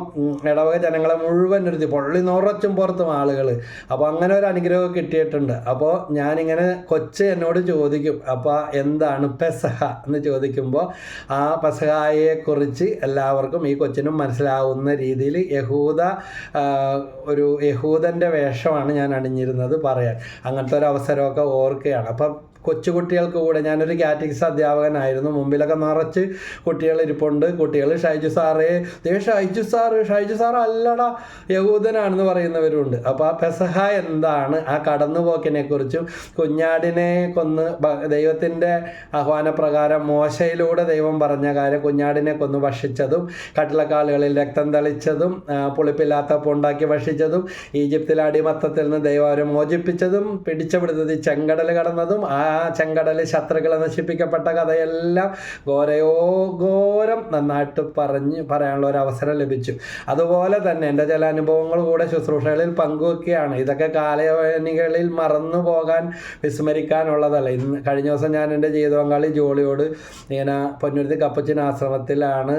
ഇടവക ജനങ്ങളെ മുഴുവൻ നിർത്തി, പള്ളി നിറച്ചും പുറത്തും ആളുകൾ. അപ്പോൾ അങ്ങനെ ഒരു അനുഗ്രഹം കിട്ടിയിട്ടുണ്ട്. അപ്പോൾ ഞാനിങ്ങനെ കൊച്ച് എന്നോട് ചോദിക്കും, അപ്പോൾ എന്താണ് പെസഹ എന്ന് ചോദിക്കുമ്പോൾ ആ പെസഹായെക്കുറിച്ച് എല്ലാവർക്കും ഈ കൊച്ചിനും മനസ്സിലാവുന്ന രീതിയിൽ ഒരു യഹൂദൻ്റെ വേഷമാണ് ഞാൻ അണിഞ്ഞിരുന്നത് പറയാൻ. അങ്ങനത്തെ ഒരു അവസരമൊക്കെ ഓർക്കുകയാണ്. അപ്പം കൊച്ചുകുട്ടികൾക്ക് കൂടെ, ഞാനൊരു കാറ്റഗിക്സ് അധ്യാപകനായിരുന്നു. മുമ്പിലൊക്കെ നിറച്ച് കുട്ടികൾ ഇരിപ്പുണ്ട്. കുട്ടികൾ ഷൈജു സാർ അല്ലടാ യഹൂദനാണെന്ന് പറയുന്നവരുണ്ട്. അപ്പോൾ ആ പെസഹ എന്താണ്, ആ കടന്നുപോക്കിനെക്കുറിച്ചും കുഞ്ഞാടിനെ കൊന്ന് ദൈവത്തിൻ്റെ ആഹ്വാനപ്രകാരം മോശയിലൂടെ ദൈവം പറഞ്ഞ കാര്യം, കുഞ്ഞാടിനെ കൊന്ന് ഭക്ഷിച്ചതും കട്ടിളക്കാലുകളിൽ രക്തം തളിച്ചതും പുളിപ്പില്ലാത്തപ്പോൾ ഉണ്ടാക്കി ഭക്ഷിച്ചതും ഈജിപ്തിലെ അടിമത്തത്തിൽ നിന്ന് ദൈവം അവരെ മോചിപ്പിച്ചതും പിടിച്ചെടുത്തത് ചെങ്കടൽ കടന്നതും ആ ചെങ്കടല് ശത്രുക്കളെ നശിപ്പിക്കപ്പെട്ട കഥയെല്ലാം ഘോരം നന്നായിട്ട് പറയാനുള്ള ഒരു അവസരം ലഭിച്ചു. അതുപോലെ തന്നെ എൻ്റെ ചില അനുഭവങ്ങൾ കൂടെ ശുശ്രൂഷകളിൽ പങ്കുവെക്കുകയാണ്. ഇതൊക്കെ കാലയവനികളിൽ മറന്നു പോകാൻ വിസ്മരിക്കാനുള്ളതല്ല. കഴിഞ്ഞ ദിവസം ഞാൻ എൻ്റെ ജീവിത പങ്കാളി ജോളിയോട് ഇങ്ങനെ പൊന്നുരുത്തി കപ്പച്ചിൻ ആശ്രമത്തിലാണ്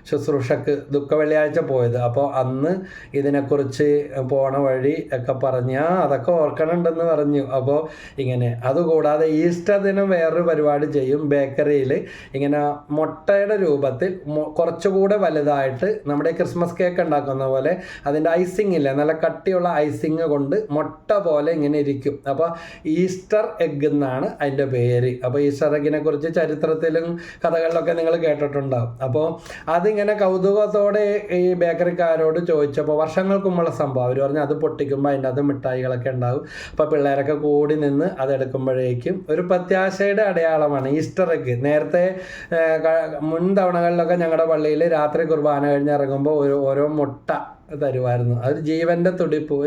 ശുശ്രൂഷക്ക് ദുഃഖവെള്ളിയാഴ്ച പോയത്. അപ്പോൾ അന്ന് ഇതിനെക്കുറിച്ച് പോണ വഴി ഒക്കെ പറഞ്ഞ് അതൊക്കെ ഓർക്കണുണ്ടെന്ന് പറഞ്ഞു. അപ്പോൾ ഇങ്ങനെ അതുകൂടാതെ ഈസ്റ്റർ ദിനം വേറൊരു പരിപാടി ചെയ്യും. ബേക്കറിയിൽ ഇങ്ങനെ മുട്ടയുടെ രൂപത്തിൽ കുറച്ചുകൂടെ വലുതായിട്ട് നമ്മുടെ ക്രിസ്മസ് കേക്ക് ഉണ്ടാക്കുന്ന പോലെ അതിൻ്റെ ഐസിങ് ഇല്ല, നല്ല കട്ടിയുള്ള ഐസിങ് കൊണ്ട് മുട്ട പോലെ ഇങ്ങനെ ഇരിക്കും. അപ്പോൾ ഈസ്റ്റർ എഗ് എന്നാണ് അതിൻ്റെ പേര്. അപ്പോൾ ഈസ്റ്റർ എഗ്ഗിനെ കുറിച്ച് ചരിത്രത്തിലും കഥകളിലൊക്കെ നിങ്ങൾ കേട്ടിട്ടുണ്ടാകും. അപ്പോൾ അതിങ്ങനെ കൗതുകത്തോടെ ഈ ബേക്കറിക്കാരോട് ചോദിച്ചപ്പോൾ വർഷങ്ങൾക്ക് മുമ്പുള്ള സംഭവം അവർ പറഞ്ഞു, അത് പൊട്ടിക്കുമ്പോൾ അതിൻ്റെ അത് മിഠായികളൊക്കെ ഉണ്ടാകും. അപ്പോൾ പിള്ളേരൊക്കെ കൂടി നിന്ന് അതെടുക്കുമ്പോഴേക്കും ഒരു പ്രത്യാശയുടെ അടയാളമാണ് ഈസ്റ്റർ എഗ്. നേരത്തെ മുൻ തവണകളിലൊക്കെ ഞങ്ങളുടെ പള്ളിയിൽ രാത്രി കുർബാന കഴിഞ്ഞ് ഇറങ്ങുമ്പോൾ ഓരോ മുട്ട തരുമായിരുന്നു. അത് ജീവൻ്റെ തുടിപ്പ്,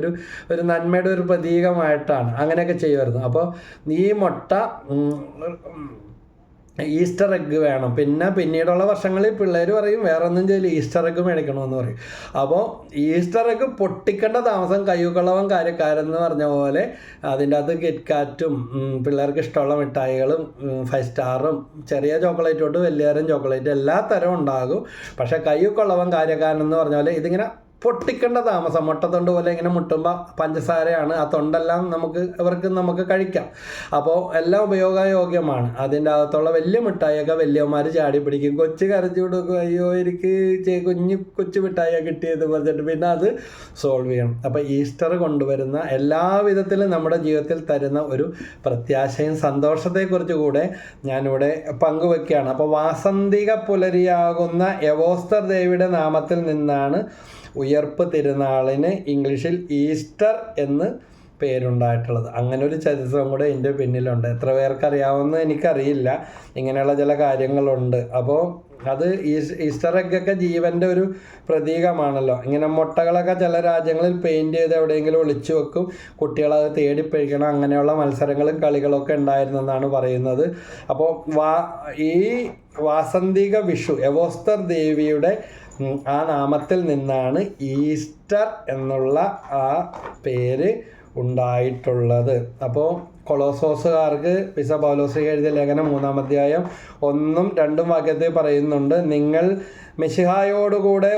ഒരു നന്മയുടെ ഒരു പ്രതീകമായിട്ടാണ്. അങ്ങനെയൊക്കെ ചെയ്യുമായിരുന്നു. അപ്പോൾ ഈ മുട്ട ഈസ്റ്റർ എഗ്ഗ് വേണം. പിന്നീടുള്ള വർഷങ്ങളിൽ പിള്ളേർ പറയും വേറെ ഒന്നും ചെയ്യില്ല, ഈസ്റ്റർ എഗ്ഗ് മേടിക്കണമെന്ന് പറയും. അപ്പോൾ ഈസ്റ്റർ എഗ്ഗ് പൊട്ടിക്കേണ്ട താമസം കയ്യൂക്കളവൻ കാര്യക്കാരെന്ന് പറഞ്ഞ പോലെ അതിൻ്റെ അകത്ത് കിറ്റ്കാറ്റും പിള്ളേർക്ക് ഇഷ്ടമുള്ള മിഠായികളും 5 സ്റ്റാറും ചെറിയ ചോക്ലേറ്റ് തൊട്ട് വലിയതരം ചോക്ലേറ്റ് എല്ലാ തരവും ഉണ്ടാകും. പക്ഷേ കയ്യൂക്കളവൻ കാര്യക്കാരനെന്ന് പറഞ്ഞ പോലെ ഇതിങ്ങനെ പൊട്ടിക്കേണ്ട താമസം. മുട്ടത്തൊണ്ട് പോലെ ഇങ്ങനെ മുട്ടുമ്പോൾ പഞ്ചസാരയാണ്, ആ തൊണ്ടെല്ലാം നമുക്ക് കഴിക്കാം. അപ്പോൾ എല്ലാം ഉപയോഗയോഗ്യമാണ്. അതിൻ്റെ അകത്തുള്ള വലിയ മിഠായിയൊക്കെ വലിയവന്മാർ ചാടി പിടിക്കും, കൊച്ചു കരച്ചു കൊടുക്കും, അയ്യോ എനിക്ക് കൊച്ചു മിഠായിയാണ് കിട്ടിയത് പറഞ്ഞിട്ട് പിന്നെ അത് സോൾവ് ചെയ്യണം. അപ്പോൾ ഈസ്റ്റർ കൊണ്ടുവരുന്ന എല്ലാവിധത്തിലും നമ്മുടെ ജീവിതത്തിൽ തരുന്ന ഒരു പ്രത്യാശയും സന്തോഷത്തെക്കുറിച്ച് കൂടെ ഞാനിവിടെ പങ്കുവെക്കുകയാണ്. അപ്പോൾ വാസന്തിക പുലരിയാകുന്ന എവോസ്തർ ദേവിയുടെ നാമത്തിൽ നിന്നാണ് ഉയർപ്പ് തിരുനാളിന് ഇംഗ്ലീഷിൽ ഈസ്റ്റർ എന്ന് പേരുണ്ടായിട്ടുള്ളത്. അങ്ങനെ ഒരു ചരിത്രം കൂടെ എൻ്റെ പിന്നിലുണ്ട്. എത്ര പേർക്ക് അറിയാവുമെന്ന് എനിക്കറിയില്ല. ഇങ്ങനെയുള്ള ചില കാര്യങ്ങളുണ്ട്. അപ്പോൾ അത് ഈസ്റ്റർ എഗ്ഗൊക്കെ ജീവൻ്റെ ഒരു പ്രതീകമാണല്ലോ. ഇങ്ങനെ മുട്ടകളൊക്കെ ചില രാജ്യങ്ങളിൽ പെയിൻറ്റ് ചെയ്ത് എവിടെയെങ്കിലും ഒളിച്ചു വെക്കും, കുട്ടികളത് തേടിപ്പിടിക്കണം. അങ്ങനെയുള്ള മത്സരങ്ങളും കളികളൊക്കെ ഉണ്ടായിരുന്നെന്നാണ് പറയുന്നത്. അപ്പോൾ ഈ വാസന്തിക വിഷു എവോസ്തർ ദേവിയുടെ ആ നാമത്തിൽ നിന്നാണ് ഈസ്റ്റർ എന്നുള്ള ആ പേര് ഉണ്ടായിട്ടുള്ളത്. അപ്പോൾ കൊളോസോസുകാർക്ക് വിശുദ്ധ പൗലോസ് എഴുതിയ ലേഖനം 3-ാം അധ്യായം 1-2 വാക്യത്തിൽ പറയുന്നുണ്ട്, നിങ്ങൾ മിശിഹായോടുകൂടെ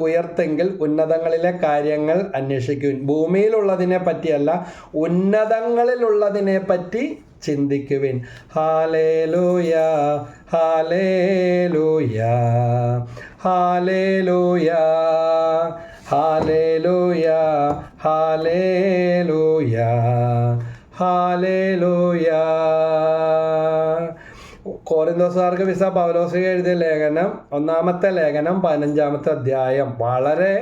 ഉയർത്തെങ്കിൽ ഉന്നതങ്ങളിലെ കാര്യങ്ങൾ അന്വേഷിക്കും. ഭൂമിയിലുള്ളതിനെ പറ്റിയല്ല, ഉന്നതങ്ങളിലുള്ളതിനെ പറ്റി ചിന്തിക്കുവിൻ. Hallelujah hallelujah hallelujah hallelujah hallelujah hallelujah. കൊരിന്തോസുകാർക്ക് വിശുദ്ധ പൗലോസ് എഴുതിയ ലേഖനം, ഒന്നാമത്തെ ലേഖനം 15-ാമത്തെ അധ്യായം വളരെ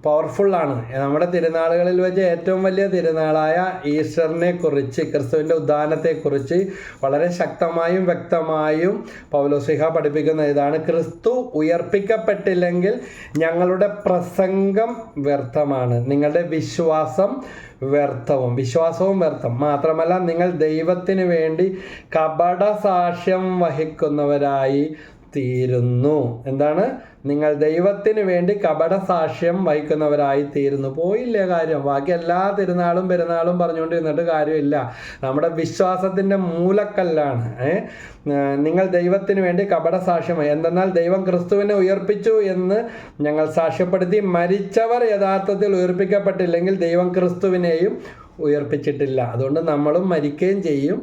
പവർഫുള്ളാണ്. നമ്മുടെ തിരുനാളുകളിൽ വെച്ച് ഏറ്റവും വലിയ തിരുനാളായ ഈസ്റ്ററിനെ കുറിച്ച്, ക്രിസ്തുവിൻ്റെ ഉദ്ധാനത്തെക്കുറിച്ച് വളരെ ശക്തമായും വ്യക്തമായും പൗലോസ്ലീഹ പഠിപ്പിക്കുന്ന ഇതാണ്: ക്രിസ്തു ഉയർപ്പിക്കപ്പെട്ടില്ലെങ്കിൽ ഞങ്ങളുടെ പ്രസംഗം വ്യർത്ഥമാണ്, നിങ്ങളുടെ വിശ്വാസവും വ്യർത്ഥം. മാത്രമല്ല, നിങ്ങൾ ദൈവത്തിന് വേണ്ടി കപട സാക്ഷ്യം വഹിക്കുന്നവരായി തീരുന്നു. എന്താണ്? നിങ്ങൾ ദൈവത്തിന് വേണ്ടി കപട സാക്ഷ്യം വഹിക്കുന്നവരായി തീരുന്നു. പോയില്ലേ കാര്യം? ബാക്കി എല്ലാ തിരുനാളും പെരുന്നാളും പറഞ്ഞുകൊണ്ടിരുന്നിട്ട് കാര്യമില്ല. നമ്മുടെ വിശ്വാസത്തിൻ്റെ മൂലക്കല്ലാണ്. നിങ്ങൾ ദൈവത്തിന് വേണ്ടി കപട സാക്ഷ്യമായി. എന്തെന്നാൽ ദൈവം ക്രിസ്തുവിനെ ഉയർപ്പിച്ചു എന്ന് ഞങ്ങൾ സാക്ഷ്യപ്പെടുത്തി. മരിച്ചവർ യഥാർത്ഥത്തിൽ ഉയർപ്പിക്കപ്പെട്ടില്ലെങ്കിൽ ദൈവം ക്രിസ്തുവിനെയും ഉയർപ്പിച്ചിട്ടില്ല. അതുകൊണ്ട് നമ്മളും മരിക്കുകയും ചെയ്യും,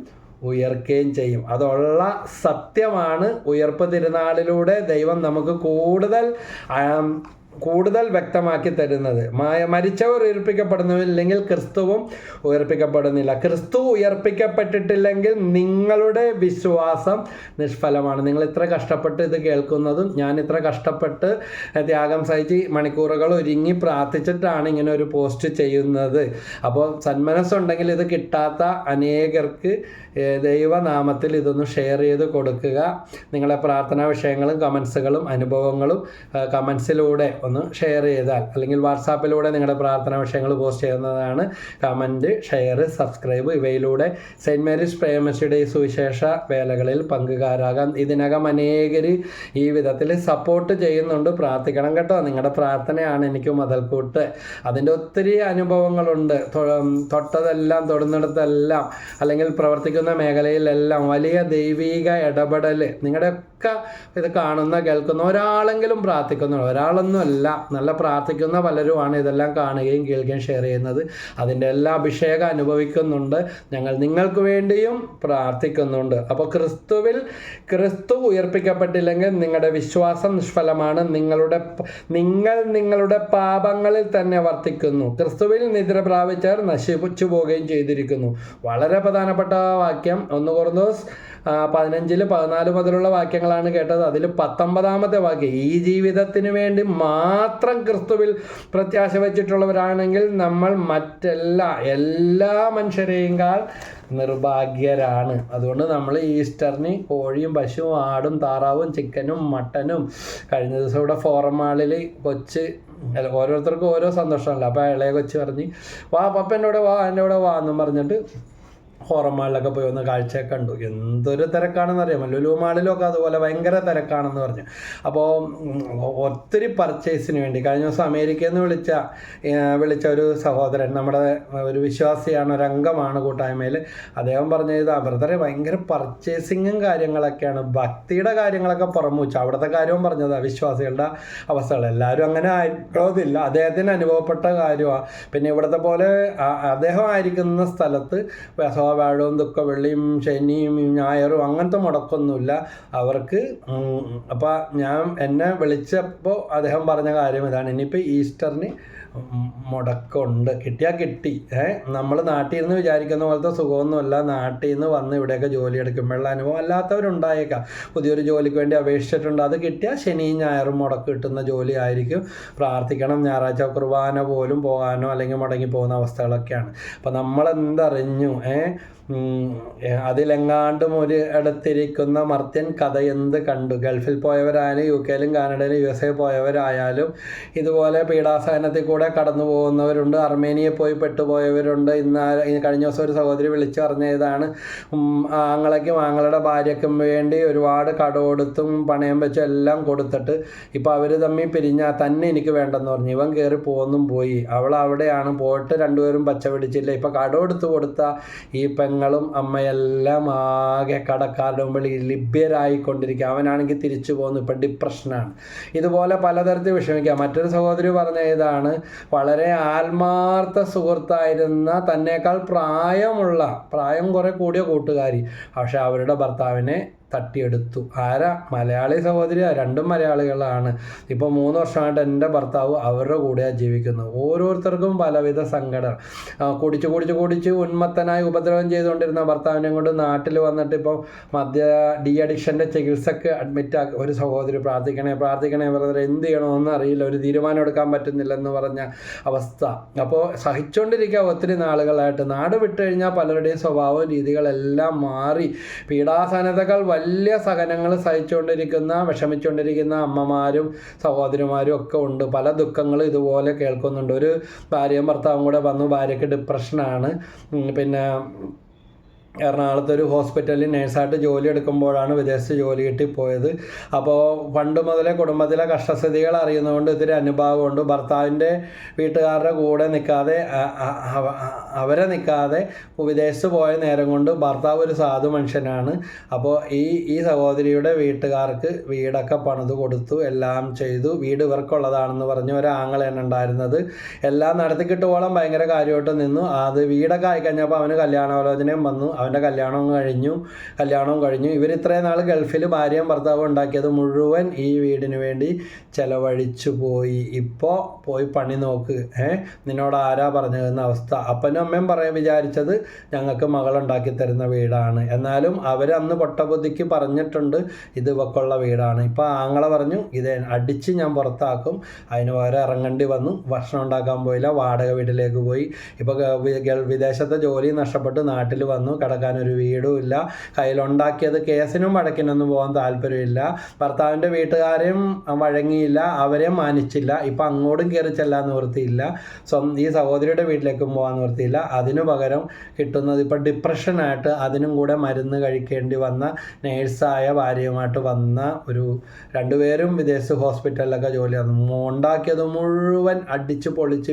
ഉയർക്കുകയും ചെയ്യും. അതുള്ള സത്യമാണ് ഉയർപ്പ് തിരുനാളിലൂടെ ദൈവം നമുക്ക് കൂടുതൽ വ്യക്തമാക്കി തരുന്നത്. മരിച്ചവർ ഉയർപ്പിക്കപ്പെടുന്നില്ലെങ്കിൽ ക്രിസ്തുവും ഉയർപ്പിക്കപ്പെടുന്നില്ല. ക്രിസ്തു ഉയർപ്പിക്കപ്പെട്ടിട്ടില്ലെങ്കിൽ നിങ്ങളുടെ വിശ്വാസം നിഷ്ഫലമാണ്. നിങ്ങൾ ഇത്ര കഷ്ടപ്പെട്ട് ഇത് കേൾക്കുന്നതും ഞാൻ ഇത്ര കഷ്ടപ്പെട്ട് ത്യാഗം സഹിച്ച് മണിക്കൂറുകൾ ഒരുങ്ങി പ്രാർത്ഥിച്ചിട്ടാണ് ഇങ്ങനെ ഒരു പോസ്റ്റ് ചെയ്യുന്നത്. അപ്പോൾ സന്മനസ്സുണ്ടെങ്കിൽ ഇത് കിട്ടാത്ത അനേകർക്ക് ദൈവനാമത്തിൽ ഇതൊന്ന് ഷെയർ ചെയ്ത് കൊടുക്കുക. നിങ്ങളുടെ പ്രാർത്ഥനാ വിഷയങ്ങളും കമൻസുകളും അനുഭവങ്ങളും കമൻസിലൂടെ ഒന്ന് ഷെയർ ചെയ്താൽ, അല്ലെങ്കിൽ വാട്സാപ്പിലൂടെ നിങ്ങളുടെ പ്രാർത്ഥനാ വിഷയങ്ങൾ പോസ്റ്റ് ചെയ്യുന്നതാണ്. കമൻറ്റ്, ഷെയർ, സബ്സ്ക്രൈബ് ഇവയിലൂടെ സെയിൻറ്റ് മേരീസ് പ്രേമസിയുടെ ഈ സുവിശേഷ വേലകളിൽ പങ്കുകാരാകാം. ഇതിനകം അനേകർ ഈ വിധത്തിൽ സപ്പോർട്ട് ചെയ്യുന്നുണ്ട്. പ്രാർത്ഥിക്കണം കേട്ടോ. നിങ്ങളുടെ പ്രാർത്ഥനയാണ് എനിക്ക് മുതൽക്കൂട്ട്. അതിൻ്റെ ഒത്തിരി അനുഭവങ്ങളുണ്ട്. തൊട്ടതെല്ലാം തൊടുന്നിടത്തെല്ലാം അല്ലെങ്കിൽ പ്രവർത്തിക്കുന്ന മേഖലയിലെല്ലാം വലിയ ദൈവിക ഇടപെടൽ. നിങ്ങളുടെയൊക്കെ ഇത് കാണുന്ന കേൾക്കുന്ന ഒരാളെങ്കിലും പ്രാർത്ഥിക്കുന്നുണ്ട്. ഒരാളൊന്നുമല്ല, നല്ല പ്രാർത്ഥിക്കുന്ന പലരുമാണ് ഇതെല്ലാം കാണുകയും കേൾക്കുകയും ഷെയർ ചെയ്യുന്നത്. അതിൻ്റെ എല്ലാ അഭിഷേകം അനുഭവിക്കുന്നുണ്ട്. ഞങ്ങൾ നിങ്ങൾക്ക് വേണ്ടിയും പ്രാർത്ഥിക്കുന്നുണ്ട്. അപ്പോൾ ക്രിസ്തു ഉയർപ്പിക്കപ്പെട്ടില്ലെങ്കിൽ നിങ്ങളുടെ വിശ്വാസം നിഷ്ഫലമാണ്. നിങ്ങളുടെ പാപങ്ങളിൽ തന്നെ വർത്തിക്കുന്നു. ക്രിസ്തുവിൽ നിദ്ര പ്രാപിച്ചവർ നശിച്ചു പോവുകയും ചെയ്തിരിക്കുന്നു. വളരെ പ്രധാനപ്പെട്ട വാക്യം. 1 കൊരിന്തോസ് 15-14 മുതലുള്ള വാക്യങ്ങളാണ് കേട്ടത്. അതിൽ 19-ാമത്തെ വാക്യം: ഈ ജീവിതത്തിന് വേണ്ടി മാത്രം ക്രിസ്തുവിൽ പ്രത്യാശ വച്ചിട്ടുള്ളവരാണെങ്കിൽ നമ്മൾ എല്ലാ മനുഷ്യരെയും നിർഭാഗ്യരാണ്. അതുകൊണ്ട് നമ്മൾ ഈസ്റ്ററിന് കോഴിയും പശുവും ആടും താറാവും ചിക്കനും മട്ടനും, കഴിഞ്ഞ ദിവസം ഇവിടെ ഫോറം മാളിൽ ഓരോരുത്തർക്കും ഓരോ സന്തോഷമല്ല. അപ്പോൾ ഇളയ കൊച്ച് പറഞ്ഞ് വാ പപ്പ എൻ്റെ കൂടെ വാ എന്നും പറഞ്ഞിട്ട് ഹോറമാളിലൊക്കെ പോയി ഒന്ന് കാഴ്ചയൊക്കെ കണ്ടു. എന്തൊരു തിരക്കാണെന്നറിയാമോ. ലുലു മാളിലൊക്കെ അതുപോലെ ഭയങ്കര തിരക്കാണെന്ന് പറഞ്ഞു. അപ്പോൾ ഒത്തിരി പർച്ചേസിന് വേണ്ടി കഴിഞ്ഞ ദിവസം അമേരിക്കയിൽ നിന്ന് വിളിച്ച ഒരു സഹോദരൻ, നമ്മുടെ ഒരു വിശ്വാസിയാണ്, ഒരു അംഗമാണ് കൂട്ടായ്മയിൽ. അദ്ദേഹം പറഞ്ഞത് അവരുടെ ഭയങ്കര പർച്ചേസിങ്ങും കാര്യങ്ങളൊക്കെയാണ്. ഭക്തിയുടെ കാര്യങ്ങളൊക്കെ പുറമു വെച്ചു. അവിടുത്തെ കാര്യവും പറഞ്ഞതാണ്, വിശ്വാസികളുടെ അവസ്ഥകൾ. എല്ലാവരും അങ്ങനെ ആയിക്കോന്നില്ല, അദ്ദേഹത്തിന് അനുഭവപ്പെട്ട കാര്യമാണ്. പിന്നെ ഇവിടുത്തെ പോലെ അദ്ദേഹം ആയിരിക്കുന്ന സ്ഥലത്ത് വ്യാഴവും വെള്ളിയും ശനിയും ഞായറും അങ്ങനത്തെ മുടക്കൊന്നുമില്ല അവർക്ക്. അപ്പോൾ എന്നെ വിളിച്ചപ്പോൾ അദ്ദേഹം പറഞ്ഞ കാര്യം ഇതാണ്: ഇനിയിപ്പോൾ ഈസ്റ്ററിന് മുടക്കമുണ്ട്, കിട്ടിയാൽ കിട്ടി. നമ്മൾ നാട്ടിൽ നിന്ന് വിചാരിക്കുന്ന പോലത്തെ സുഖമൊന്നുമല്ല. നാട്ടിൽ നിന്ന് വന്ന് ഇവിടെയൊക്കെ ജോലി എടുക്കുമ്പോഴുള്ള അനുഭവം അല്ലാത്തവരുണ്ടായേക്കാം. പുതിയൊരു ജോലിക്ക് വേണ്ടി അപേക്ഷിച്ചിട്ടുണ്ട്. അത് കിട്ടിയാൽ ശനിയും ഞായറും മുടക്ക് കിട്ടുന്ന ജോലി ആയിരിക്കും. പ്രാർത്ഥിക്കണം. ഞായറാഴ്ച കുർബാന പോലും പോകാനോ അല്ലെങ്കിൽ മുടങ്ങി പോകുന്ന അവസ്ഥകളൊക്കെയാണ്. അപ്പം നമ്മളെന്തറിഞ്ഞു? അതിലെങ്ങാണ്ടും ഒരു ഇടത്തിരിക്കുന്ന മർത്യൻ കഥ എന്ത് കണ്ടു? ഗൾഫിൽ പോയവരായാലും UK-ലും കാനഡയിലും USA പോയവരായാലും ഇതുപോലെ പീഡാസഹനത്തിൽ കൂടെ കടന്നു പോകുന്നവരുണ്ട്. അർമേനിയയിൽ പോയി പെട്ടുപോയവരുണ്ട്. കഴിഞ്ഞ ദിവസം ഒരു സഹോദരി വിളിച്ചു പറഞ്ഞ ഇതാണ്: ആങ്ങളുടെ ഭാര്യയ്ക്കും വേണ്ടി ഒരുപാട് കടമെടുത്തും പണയം വെച്ചും എല്ലാം കൊടുത്തിട്ട് ഇപ്പോൾ അവർ തമ്മിൽ തന്നെ എനിക്ക് വേണ്ടെന്ന് പറഞ്ഞു. ഇവൻ കയറി പോയി. അവൾ അവിടെയാണ് പോയിട്ട് രണ്ടുപേരും പച്ച പിടിച്ചില്ല. ഇപ്പോൾ കടമെടുത്ത് കൊടുത്ത ഈ പെങ്ങളും അമ്മയെല്ലാം ആകെ കടക്കാരുടെ മുമ്പിൽ ലഭ്യരായിക്കൊണ്ടിരിക്കുക. അവനാണെങ്കിൽ തിരിച്ചു പോകുന്നു, ഇപ്പം ഡിപ്രഷനാണ്. ഇതുപോലെ പലതരത്തിൽ വിഷമിക്കുക. മറ്റൊരു സഹോദരി പറഞ്ഞ ഇതാണ്, വളരെ ആത്മാർത്ഥ സുഹൃത്തായിരുന്ന തന്നേക്കാൾ പ്രായം കുറെ കൂടിയ കൂട്ടുകാരി, പക്ഷെ അവരുടെ ഭർത്താവിനെ തട്ടിയെടുത്തു. ആരാ? മലയാളി സഹോദരിയാ, രണ്ടും മലയാളികളാണ്. ഇപ്പോൾ 3 വർഷമായിട്ട് എൻ്റെ ഭർത്താവ് അവരുടെ കൂടെയാണ് ജീവിക്കുന്നത്. ഓരോരുത്തർക്കും പലവിധ സങ്കടം. കുടിച്ച് ഉന്മത്തനായി ഉപദ്രവം ചെയ്തുകൊണ്ടിരുന്ന ഭർത്താവിനെ കൊണ്ട് നാട്ടിൽ വന്നിട്ട് ഇപ്പോൾ ഡി അഡിക്ഷൻ്റെ ചികിത്സക്ക് അഡ്മിറ്റാക്കി. ഒരു സഹോദരി പ്രാർത്ഥിക്കണേ ബ്രദറെ, എന്ത് ചെയ്യണമെന്ന് അറിയില്ല, ഒരു തീരുമാനം എടുക്കാൻ പറ്റുന്നില്ലെന്ന് പറഞ്ഞ അവസ്ഥ. അപ്പോൾ സഹിച്ചുകൊണ്ടിരിക്കുക ഒത്തിരി നാളുകളായിട്ട്. നാട് വിട്ട് കഴിഞ്ഞാൽ പലരുടെയും സ്വഭാവം രീതികളെല്ലാം മാറി. പീഡാസനതകൾ വലിയ സഹനങ്ങൾ സഹിച്ചുകൊണ്ടിരിക്കുന്ന, വിഷമിച്ചുകൊണ്ടിരിക്കുന്ന അമ്മമാരും സഹോദരിമാരും ഒക്കെ ഉണ്ട്. പല ദുഃഖങ്ങളും ഇതുപോലെ കേൾക്കുന്നുണ്ട്. ഒരു ഭാര്യയും ഭർത്താവും കൂടെ വന്നു. ഭാര്യയ്ക്ക് ഡിപ്രഷനാണ്. പിന്നെ എറണാകുളത്ത് ഒരു ഹോസ്പിറ്റലിൽ നേഴ്സായിട്ട് ജോലി എടുക്കുമ്പോഴാണ് വിദേശത്ത് ജോലി കിട്ടിപ്പോയത്. അപ്പോൾ പണ്ട് മുതലേ കുടുംബത്തിലെ കഷ്ടസ്ഥിതികൾ അറിയുന്നതുകൊണ്ട് ഇത്തിരി അനുഭവമുണ്ട്. ഭർത്താവിൻ്റെ വീട്ടുകാരുടെ കൂടെ നിൽക്കാതെ അവരെ നിൽക്കാതെ വിദേശത്ത് പോയ നേരം കൊണ്ട് ഭർത്താവ് ഒരു സാധു മനുഷ്യനാണ്. അപ്പോൾ ഈ സഹോദരിയുടെ വീട്ടുകാർക്ക് വീടൊക്കെ പണിത് കൊടുത്തു, എല്ലാം ചെയ്തു. വീട് ഇവർക്കുള്ളതാണെന്ന് പറഞ്ഞ് ഒരാങ്ങളാണ് ഉണ്ടായിരുന്നത്. എല്ലാം നടത്തി കിട്ടുവോളം ഭയങ്കര കാര്യമായിട്ട് നിന്നു. അത് വീടൊക്കെ ആയിക്കഴിഞ്ഞപ്പോൾ അവന് കല്യാണാലോചനയും വന്നു. അവൻ്റെ കല്യാണവും കഴിഞ്ഞു. ഇവർ ഇത്രയും നാൾ ഗൾഫിൽ ഭാര്യയും ഭർത്താവും ഉണ്ടാക്കിയത് മുഴുവൻ ഈ വീടിന് വേണ്ടി ചെലവഴിച്ചു പോയി. ഇപ്പോൾ പോയി പണി നോക്ക്, നിന്നോട് ആരാ പറഞ്ഞതെന്ന അവസ്ഥ. അപ്പനും അമ്മയും വിചാരിച്ചത് ഞങ്ങൾക്ക് മകളുണ്ടാക്കി തരുന്ന വീടാണ്. എന്നാലും അവരന്ന് പൊട്ടബുദ്ധിക്ക് പറഞ്ഞിട്ടുണ്ട് ഇത് ഇവക്കുള്ള വീടാണ്. ഇപ്പോൾ ആങ്ങളെ പറഞ്ഞു ഇത് അടിച്ച് ഞാൻ പുറത്താക്കും. അതിന് പകരം ഇറങ്ങേണ്ടി വന്നു. ഭക്ഷണം ഉണ്ടാക്കാൻ പോയില്ല, വാടക വീട്ടിലേക്ക് പോയി. ഇപ്പോൾ വിദേശത്തെ ജോലി നഷ്ടപ്പെട്ട് നാട്ടിൽ വന്നു. കിടക്കാനൊരു വീടും ഇല്ല. കയ്യിലുണ്ടാക്കിയത് കേസിനും വഴക്കിനൊന്നും പോകാൻ താല്പര്യമില്ല. ഭർത്താവിൻ്റെ വീട്ടുകാരെയും വഴങ്ങിയില്ല, അവരെയും മാനിച്ചില്ല. ഇപ്പം അങ്ങോട്ടും കയറി ചെല്ലാൻ നിവൃത്തിയില്ല. ഈ സഹോദരിയുടെ വീട്ടിലേക്കും പോകാൻ നിവൃത്തിയില്ല. അതിനു പകരം കിട്ടുന്നത് ഇപ്പം ഡിപ്രഷനായിട്ട് അതിനും കൂടെ മരുന്ന് കഴിക്കേണ്ടി വന്ന നേഴ്സായ ഭാര്യയുമായിട്ട് വന്ന ഒരു രണ്ടുപേരും വിദേശ ഹോസ്പിറ്റലിലൊക്കെ ജോലി വന്നു. ഉണ്ടാക്കിയത് മുഴുവൻ അടിച്ച് പൊളിച്ച്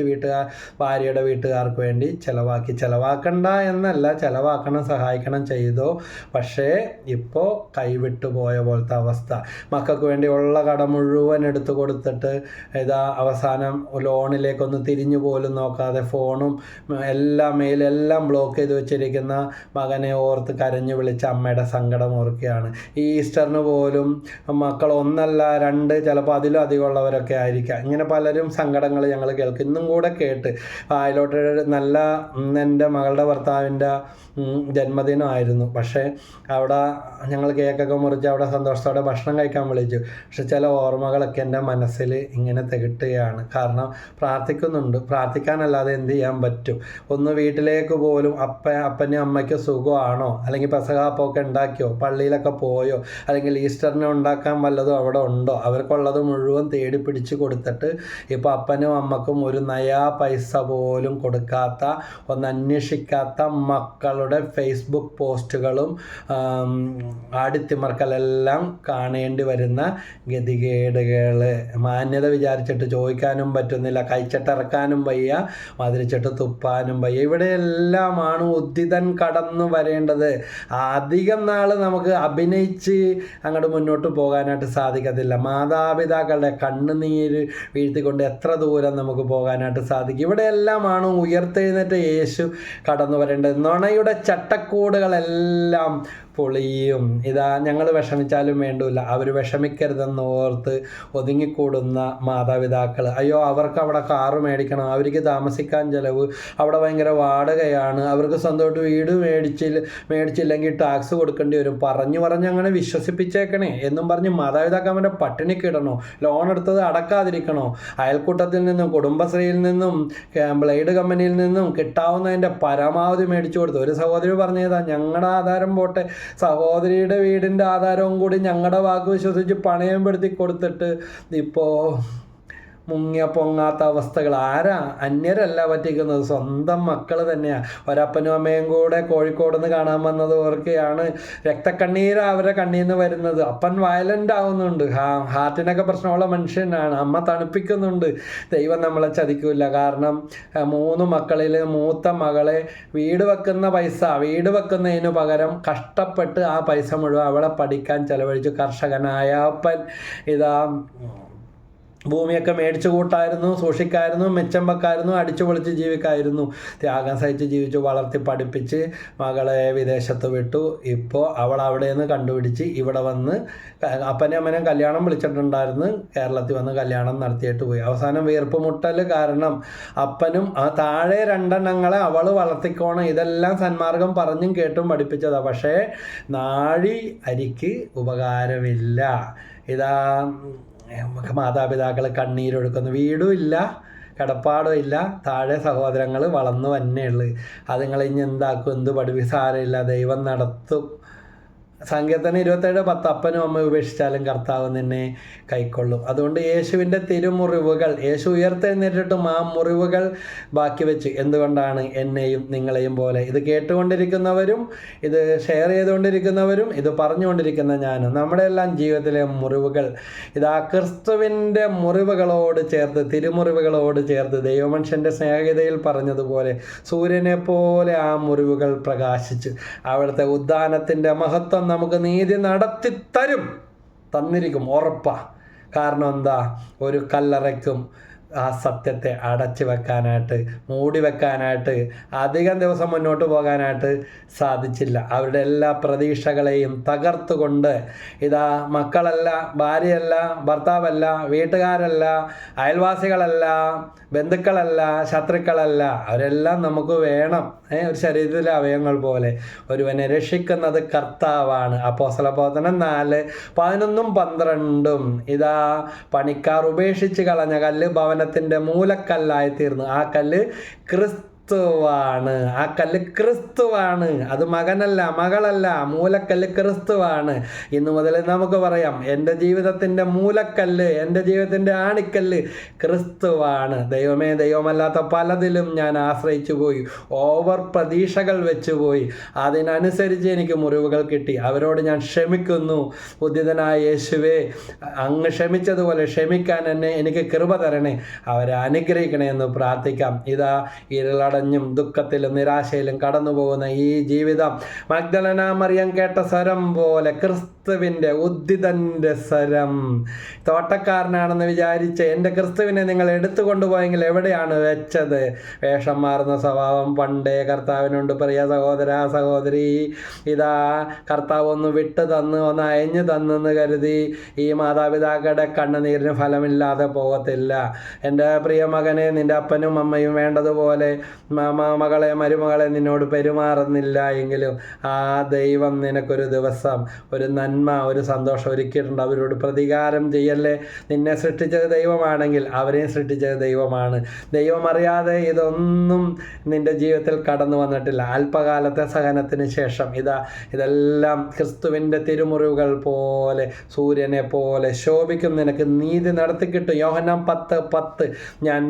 ഭാര്യയുടെ വീട്ടുകാർക്ക് വേണ്ടി ചിലവാക്കണ്ട എന്നല്ല, ചിലവാക്കണം, സഹായിക്കണം ചെയ്തോ. പക്ഷേ ഇപ്പോൾ കൈവിട്ടു പോയ പോലത്തെ അവസ്ഥ. മക്കൾക്ക് വേണ്ടിയുള്ള കട മുഴുവൻ എടുത്തു കൊടുത്തിട്ട് അവസാനം ലോണിലേക്കൊന്ന് തിരിഞ്ഞു പോലും നോക്കാതെ ഫോണും മെയിലെല്ലാം ബ്ലോക്ക് ചെയ്ത് വെച്ചിരിക്കുന്ന മകനെ ഓർത്ത് കരഞ്ഞു വിളിച്ച അമ്മയുടെ സങ്കടം ഓർക്കുകയാണ്. ഈ ഈസ്റ്ററിന് പോലും മക്കൾ 1 അല്ല 2, ചിലപ്പോൾ അതിലും അധികമുള്ളവരൊക്കെ ആയിരിക്കാം. ഇങ്ങനെ പലരും സങ്കടങ്ങൾ ഞങ്ങൾ കേൾക്കും. ഇന്നും കൂടെ കേട്ട് അതിലോട്ട് നല്ല എൻ്റെ മകളുടെ ഭർത്താവിൻ്റെ ജന്മദിനമായിരുന്നു. പക്ഷേ അവിടെ ഞങ്ങൾ കേക്കൊക്കെ മുറിച്ച് അവിടെ സന്തോഷത്തോടെ ഭക്ഷണം കഴിക്കാൻ വിളിച്ചു. പക്ഷെ ചില ഓർമ്മകളൊക്കെ എൻ്റെ മനസ്സിൽ ഇങ്ങനെ തികട്ടുകയാണ്. കാരണം പ്രാർത്ഥിക്കുന്നുണ്ട്, പ്രാർത്ഥിക്കാനല്ലാതെ എന്ത് ചെയ്യാൻ പറ്റും? ഒന്ന് വീട്ടിലേക്ക് പോലും അപ്പനും അമ്മയ്ക്ക് സുഖമാണോ, അല്ലെങ്കിൽ പെസഹാപ്പൊക്കെ ഉണ്ടാക്കിയോ, പള്ളിയിലൊക്കെ പോയോ, അല്ലെങ്കിൽ ഈസ്റ്ററിന് ഉണ്ടാക്കാൻ വല്ലതും അവിടെ ഉണ്ടോ? അവർക്കുള്ളത് മുഴുവൻ തേടി പിടിച്ച് കൊടുത്തിട്ട് ഇപ്പോൾ അപ്പനും അമ്മക്കും ഒരു നയാ പൈസ പോലും കൊടുക്കാത്ത, ഒന്ന് അന്വേഷിക്കാത്ത മക്കളുടെ ഫേസ്ബുക്ക് പോസ്റ്റുകളും ആടിത്തിമർക്കലെല്ലാം കാണേണ്ടി വരുന്ന ഗതികേടുകൾ. മാന്യത വിചാരിച്ചിട്ട് ചോദിക്കാനും പറ്റുന്നില്ല, കഴിച്ചിട്ടിറക്കാനും വയ്യ, മതിരിച്ചിട്ട് തുപ്പാനും വയ്യ. ഇവിടെയെല്ലാമാണ് ഉദ്ധിതൻ കടന്നു വരേണ്ടത്. അധികം നാൾ നമുക്ക് അഭിനയിച്ച് അങ്ങോട്ട് മുന്നോട്ട് പോകാനായിട്ട് സാധിക്കത്തില്ല. മാതാപിതാക്കളുടെ കണ്ണുനീര് വീഴ്ത്തിക്കൊണ്ട് എത്ര ദൂരം നമുക്ക് പോകാനായിട്ട് സാധിക്കും. ഇവിടെയെല്ലാമാണ് ഉയർത്തെഴുന്നേറ്റ് യേശു കടന്നു വരേണ്ടത്. നുണയുടെ ചട്ടക്കൂടുകളെല്ലാം പൊളിയും. ഞങ്ങൾ വിഷമിച്ചാലും വേണ്ടില്ല, അവർ വിഷമിക്കരുതെന്ന് ഓർത്ത് ഒതുങ്ങിക്കൂടുന്ന മാതാപിതാക്കൾ. അയ്യോ, അവർക്ക് അവിടെ കാറ് മേടിക്കണം, അവർക്ക് താമസിക്കാൻ ചിലവ്, അവിടെ ഭയങ്കര വാടകയാണ്, അവർക്ക് സ്വന്തമായിട്ട് വീട് മേടിച്ചില്ലെങ്കിൽ ടാക്സ് കൊടുക്കേണ്ടി വരും, പറഞ്ഞ് അങ്ങനെ വിശ്വസിപ്പിച്ചേക്കണേ എന്നും പറഞ്ഞ് മാതാപിതാക്കളുടെ പട്ടിണിക്കിടണോ? ലോൺ എടുത്തത് അടക്കാതിരിക്കണോ? അയൽക്കൂട്ടത്തിൽ നിന്നും കുടുംബശ്രീയിൽ നിന്നും ബ്ലേഡ് കമ്പനിയിൽ നിന്നും കിട്ടാവുന്നതിൻ്റെ പരമാവധി മേടിച്ചു കൊടുത്തു. ഒരു സഹോദരി പറഞ്ഞതാ, ഞങ്ങളുടെ ആധാരം പോട്ടെ, സഹോദരിയുടെ വീടിൻ്റെ ആധാരവും കൂടി ഞങ്ങളുടെ വാക്ക് വിശ്വസിച്ച് പണയം പെടുത്തി കൊടുത്തിട്ട് ഇപ്പോൾ മുങ്ങിയ പൊങ്ങാത്ത അവസ്ഥകൾ. ആരാ? അന്യരല്ല പറ്റിക്കുന്നത്, സ്വന്തം മക്കൾ തന്നെയാണ്. ഒരപ്പനും അമ്മയും കൂടെ കോഴിക്കോട് നിന്ന് കാണാൻ വന്നത് ഓർക്കുകയാണ് രക്തക്കണ്ണീര് അവരുടെ കണ്ണീർ നിന്ന് വരുന്നത്. അപ്പൻ വയലൻ്റ് ആവുന്നുണ്ട്, ഹാർട്ടിനൊക്കെ പ്രശ്നമുള്ള മനുഷ്യനാണ്, അമ്മ തണുപ്പിക്കുന്നുണ്ട്. ദൈവം നമ്മളെ ചതിക്കില്ല. കാരണം 3 മക്കളിൽ മൂത്ത മകളെ വീട് വെക്കുന്നതിന് പകരം കഷ്ടപ്പെട്ട് ആ പൈസ മുഴുവൻ അവളെ പഠിക്കാൻ ചെലവഴിച്ചു. കർഷകനായ അപ്പൻ ഇതാ ഭൂമിയൊക്കെ മേടിച്ചു കൂട്ടായിരുന്നു, സൂക്ഷിക്കായിരുന്നു, മെച്ചം വെക്കായിരുന്നു, അടിച്ചു പൊളിച്ച് ജീവിക്കായിരുന്നു. ത്യാഗം സഹിച്ച് ജീവിച്ചു, വളർത്തി പഠിപ്പിച്ച് മകളെ വിദേശത്ത് വിട്ടു. ഇപ്പോൾ അവൾ അവിടെ നിന്ന് കണ്ടുപിടിച്ച് ഇവിടെ വന്ന് അപ്പനെ അമ്മനെ കല്യാണം വിളിച്ചിട്ടുണ്ടായിരുന്നു. കേരളത്തിൽ വന്ന് കല്യാണം നടത്തിയിട്ട് പോയി. അവസാനം വീർപ്പ് മുട്ടൽ കാരണം അപ്പനും താഴെ 2 എണ്ണങ്ങളെ അവൾ വളർത്തിക്കോണം. ഇതെല്ലാം സന്മാർഗം പറഞ്ഞും കേട്ടും പഠിപ്പിച്ചതാണ്. പക്ഷേ നാഴി അരിക്ക് ഉപകാരമില്ല. ഇതാ മാതാപിതാക്കൾ കണ്ണീരൊഴുക്കുന്നു, വീടും ഇല്ല, കിടപ്പാടും ഇല്ല, താഴെ സഹോദരങ്ങൾ വളർന്നു തന്നെയുള്ളു. അതുങ്ങൾ ഇനി എന്താക്കും, എന്ത് പഠിപ്പിച്ചാരില്ല, ദൈവം നടത്തും. സങ്കീർത്തനം 27:10 അപ്പനും അമ്മയും ഉപേക്ഷിച്ചാലും കർത്താവ് നിന്നെ കൈക്കൊള്ളും. അതുകൊണ്ട് യേശുവിൻ്റെ തിരുമുറിവുകൾ, യേശു ഉയർത്തെഴുന്നേറ്റിട്ടും ആ മുറിവുകൾ ബാക്കി വെച്ച്. എന്തുകൊണ്ടാണ്? എന്നെയും നിങ്ങളെയും പോലെ ഇത് കേട്ടുകൊണ്ടിരിക്കുന്നവരും ഇത് ഷെയർ ചെയ്തുകൊണ്ടിരിക്കുന്നവരും ഇത് പറഞ്ഞുകൊണ്ടിരിക്കുന്ന ഞാനും, നമ്മുടെ എല്ലാം ജീവിതത്തിലെ മുറിവുകൾ ഇതാ ക്രിസ്തുവിൻ്റെ മുറിവുകളോട് ചേർത്ത്, തിരുമുറിവുകളോട് ചേർത്ത് ദൈവമനുഷ്യൻ്റെ സ്നേഹഗീതയിൽ പറഞ്ഞതുപോലെ സൂര്യനെ പോലെ ആ മുറിവുകൾ പ്രകാശിച്ച് അവിടുത്തെ ഉദ്ധാനത്തിൻ്റെ മഹത്വം നമുക്ക് നീതി തന്നിരിക്കും, ഉറപ്പാ. കാരണം എന്താ? ഒരു കല്ലറയ്ക്കും ആ സത്യത്തെ അടച്ചു വെക്കാനായിട്ട്, മൂടി വെക്കാനായിട്ട്, അധികം ദിവസം മുന്നോട്ട് പോകാനായിട്ട് സാധിച്ചില്ല. അവരുടെ എല്ലാ പ്രതീക്ഷകളെയും തകർത്തുകൊണ്ട് ഇതാ മക്കളല്ല, ഭാര്യയല്ല, ഭർത്താവല്ല, വീട്ടുകാരല്ല, അയൽവാസികളല്ല, ബന്ധുക്കളല്ല, ശത്രുക്കളല്ല, അവരെല്ലാം നമുക്ക് വേണം. ഒരു ശരീരത്തിലെ അവയവങ്ങൾ പോലെ. ഒരുവനെ രക്ഷിക്കുന്നത് കർത്താവാണ്. അപ്പോസ്തലപ്രവർത്തനം 4:11-12 ഇതാ പണിക്കാർ ഉപേക്ഷിച്ച് കളഞ്ഞ കല്ല് ഭവനത്തിൻ്റെ മൂലക്കല്ലായി തീർന്നു. ആ കല്ല് ക്രിസ്തുവാണ്. അത് മകനല്ല, മകളല്ല, മൂലക്കല്ല് ക്രിസ്തുവാണ്. ഇന്നു മുതൽ നമുക്ക് പറയാം, എൻ്റെ ജീവിതത്തിൻ്റെ മൂലക്കല്ല്, എൻ്റെ ജീവിതത്തിൻ്റെ ആണിക്കല്ല് ക്രിസ്തുവാണ്. ദൈവമേ, ദൈവമല്ലാത്ത പലതിലും ഞാൻ ആശ്രയിച്ചു പോയി, ഓവർ പ്രതീക്ഷകൾ വെച്ചുപോയി. അതിനനുസരിച്ച് എനിക്ക് മുറിവുകൾ കിട്ടി. അവരോട് ഞാൻ ക്ഷമിക്കുന്നു. ഉദ്ധിതനായ യേശുവേ, അങ്ങ് ക്ഷമിച്ചതുപോലെ ക്ഷമിക്കാൻ എനിക്ക് കൃപ തരണേ, അവരെ അനുഗ്രഹിക്കണേ എന്ന് പ്രാർത്ഥിക്കാം. ഇതാ ഇരുളടഞ്ഞും ദുഃഖത്തിലും നിരാശയിലും കടന്നു പോകുന്ന ഈ ജീവിതം മഗ്ദലന മറിയം കേട്ട സ്വരം പോലെ ക്രിസ്തുവിൻ്റെ ഉദ്ധിതൻ്റെ സ്വരം. തോട്ടക്കാരനാണെന്ന് വിചാരിച്ച് എൻ്റെ ക്രിസ്തുവിനെ നിങ്ങൾ എടുത്തുകൊണ്ടുപോയെങ്കിൽ എവിടെയാണ് വെച്ചത്? വേഷം മാറുന്ന സ്വഭാവം പണ്ടേ കർത്താവിനുണ്ട്. പ്രിയ സഹോദര സഹോദരി, ഇതാ കർത്താവ് ഒന്ന് വിട്ടു തന്ന്, ഒന്ന് അയഞ്ഞു തന്നെന്ന് കരുതി ഈ മാതാപിതാക്കളുടെ കണ്ണുനീരിന് ഫലമില്ലാതെ പോകത്തില്ല. എൻ്റെ പ്രിയ മകനെ, നിൻ്റെ അപ്പനും അമ്മയും വേണ്ടതുപോലെ മകളെ, മരുമകളെ നിന്നോട് പെരുമാറുന്നില്ല എങ്കിലും ആ ദൈവം നിനക്കൊരു ദിവസം ഒരു നന്മ, ഒരു സന്തോഷം ഒരുക്കിയിട്ടുണ്ട്. അവരോട് പ്രതികാരം ചെയ്യല്ലേ. നിന്നെ സൃഷ്ടിച്ചത് ദൈവമാണെങ്കിൽ അവരെയും സൃഷ്ടിച്ചത് ദൈവമാണ്. ദൈവം അറിയാതെ ഇതൊന്നും നിൻ്റെ ജീവിതത്തിൽ കടന്നു വന്നിട്ടില്ല. അല്പകാലത്തെ സഹനത്തിന് ശേഷം ഇതെല്ലാം ക്രിസ്തുവിൻ്റെ തിരുമുറിവുകൾ പോലെ, സൂര്യനെ പോലെ ശോഭിക്കും. നിനക്ക് നീതി നടത്തിക്കിട്ടും. യോഹന്നാൻ 10:10 ഞാൻ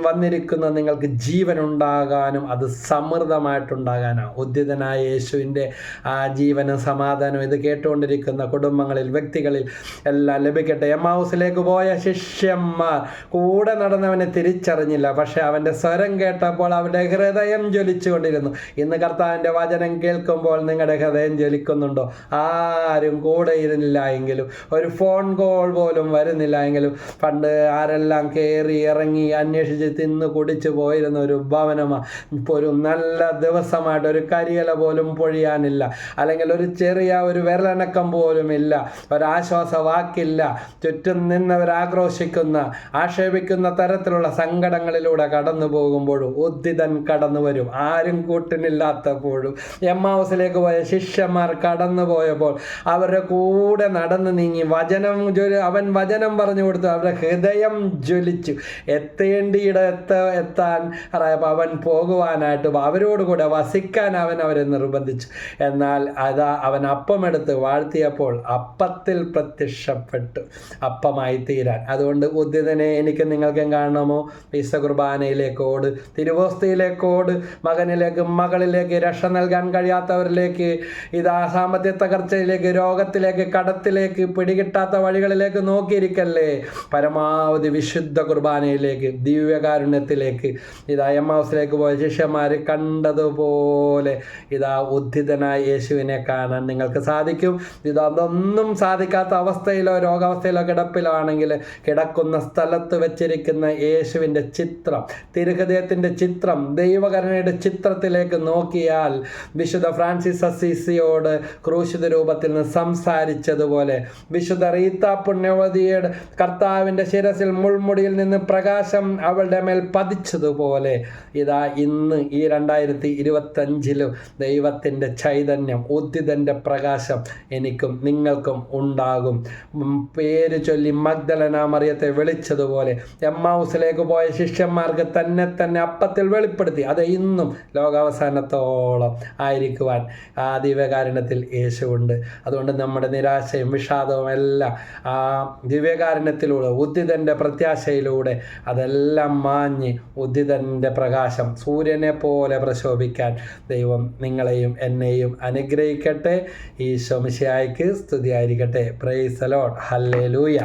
വന്നിരിക്കുന്ന നിങ്ങൾക്ക് ജീവൻ ഉണ്ടാകാനും അത് സമൃദ്ധമായിട്ടുണ്ടാകാനാണ്. ഉദ്ധിതനായ യേശുവിൻ്റെ ആ ജീവനും സമാധാനവും ഇത് കേട്ടുകൊണ്ടിരിക്കുന്ന കുടുംബങ്ങളിൽ, വ്യക്തികളിൽ എല്ലാം ലഭിക്കട്ടെ. എമ്മാവുസിലേക്ക് പോയ ശിഷ്യന്മാർ കൂടെ നടന്നവനെ തിരിച്ചറിഞ്ഞില്ല, പക്ഷെ അവൻ്റെ സ്വരം കേട്ടപ്പോൾ അവരുടെ ഹൃദയം ജ്വലിച്ചുകൊണ്ടിരുന്നു. ഇന്ന് കർത്താവിൻ്റെ വചനം കേൾക്കുമ്പോൾ നിങ്ങളുടെ ഹൃദയം ജ്വലിക്കുന്നുണ്ടോ? ആരും കൂടെ ഇരുന്നില്ല എങ്കിലും, ഒരു ഫോൺ കോൾ പോലും വരുന്നില്ല എങ്കിലും, പണ്ട് ആരെല്ലാം കയറി ഇറങ്ങി അന്വേഷിച്ച് തിന്ന് കുടിച്ചു പോയിരുന്ന ഒരു ഭവനമാണ്. ഇപ്പോൾ ഒരു നല്ല ദിവസമായിട്ട് ഒരു കരിയില പോലും പൊഴിയാനില്ല, അല്ലെങ്കിൽ ഒരു ചെറിയ ഒരു വിരലനക്കം പോലും ഇല്ല, ഒരാശ്വാസ വാക്കില്ല. ചുറ്റും നിന്നവരാക്രോശിക്കുന്ന, ആക്ഷേപിക്കുന്ന തരത്തിലുള്ള സങ്കടങ്ങളിലൂടെ കടന്നു പോകുമ്പോഴും ഉദ്ധിതൻ കടന്നു വരും. ആരും കൂട്ടിനില്ലാത്തപ്പോഴും എമ്മാവുസിലേക്ക് പോയ ശിഷ്യന്മാർ കടന്നു പോയപ്പോൾ അവരുടെ കൂടെ നടന്നു നീങ്ങി അവൻ വചനം പറഞ്ഞു കൊടുത്തു. അവരുടെ ഹൃദയം ജ്വലിച്ചു. എത്തേണ്ടിയിടത്ത് എത്താൻ അവൻ പോകുവാനായിട്ട് അവരോടുകൂടെ വസിക്കാൻ അവരെ നിർബന്ധിച്ചു. എന്നാൽ അവൻ അപ്പമെടുത്ത് വാഴ്ത്തിയപ്പോൾ അപ്പത്തിൽ പ്രത്യക്ഷപ്പെട്ടു, അപ്പമായി തീരാൻ. അതുകൊണ്ട് ഉദ്ധിതനെ എനിക്ക് നിങ്ങൾക്കും കാണണമോ? വിശുദ്ധ കുർബാനയിലേക്ക് ഓട്, തിരുവോസ്തിയിലേക്ക് ഓട്, മകനിലേക്ക് മകളിലേക്ക്, രക്ഷ നൽകാൻ കഴിയാത്തവരിലേക്ക്, സാമ്പത്തിക തകർച്ചയിലേക്ക്, രോഗത്തിലേക്ക്, കടത്തിലേക്ക്, പിടികിട്ടാത്ത വഴികളിലേക്ക് നോക്കിയിരിക്കല്ലേ. പരമാവധി വിശുദ്ധ കുർബാനയിലേക്ക്, ദിവ്യകാരുണ്യത്തിലേക്ക്, എമ്മാവൂസിലേക്ക് പോയ ശിഷ്യന്മാർ കണ്ടതുപോലെ ഉദ്ധിതനായ യേശുവിനെ കാണാൻ നിങ്ങൾക്ക് സാധിക്കും. അതൊന്നും സാധിക്കാത്ത അവസ്ഥയിലോ രോഗാവസ്ഥയിലോ കിടപ്പിലോ ആണെങ്കിൽ കിടക്കുന്ന സ്ഥലത്ത് വെച്ചിരിക്കുന്ന യേശുവിൻ്റെ ചിത്രം, തിരുഹൃദയത്തിൻ്റെ ചിത്രം, ദൈവകരുണയുടെ ചിത്രത്തിലേക്ക് നോക്കിയാൽ വിശുദ്ധ ഫ്രാൻസിസ് അസീസിയോട് ക്രൂശിത രൂപത്തിൽ നിന്ന് സംസാരിച്ചതുപോലെ, വിശുദ്ധ റീത്ത പുണ്യവതിയുടെ കർത്താവിൻ്റെ ശിരസിൽ മുൾമുടിയിൽ നിന്ന് പ്രകാശം അവളുടെ മേൽ പതിച്ചതുപോലെ ഇന്ന് ഈ 2025 ദൈവത്തിൻ്റെ ചൈതന്യം, ഉദ്ധിതൻ്റെ പ്രകാശം എനിക്കും നിങ്ങൾക്കും ഉണ്ടാകും. പേര് ചൊല്ലി മഗ്ദലന മറിയത്തെ വിളിച്ചതുപോലെ എമ്മാവൂസിലേക്ക് പോയ ശിഷ്യന്മാർക്ക് തന്നെ അപ്പത്തിൽ വെളിപ്പെടുത്തി. അത് ഇന്നും ലോകാവസാനത്തോളം ആയിരിക്കുവാൻ ആ ദിവ്യകാരുണ്യത്തിൽ യേശുവുണ്ട്. അതുകൊണ്ട് നമ്മുടെ നിരാശയും വിഷാദവും എല്ലാം ആ ദിവ്യകാരുണ്യത്തിലൂടെ, ഉദ്ധിതൻ്റെ പ്രത്യാശയിലൂടെ അതെല്ലാം മാഞ്ഞ് ഉദ്ധിതൻ്റെ പ്രകാശം സൂര്യനെ പോലെ പ്രശോഭിക്കാൻ ദൈവം നിങ്ങളെയും എന്നെയും അനുഗ്രഹിക്കട്ടെ. ഈശോ മിശിഹായ്ക്ക് സ്തുതിയായിരിക്കട്ടെ. Praise the Lord. ഹല്ലേലൂയ.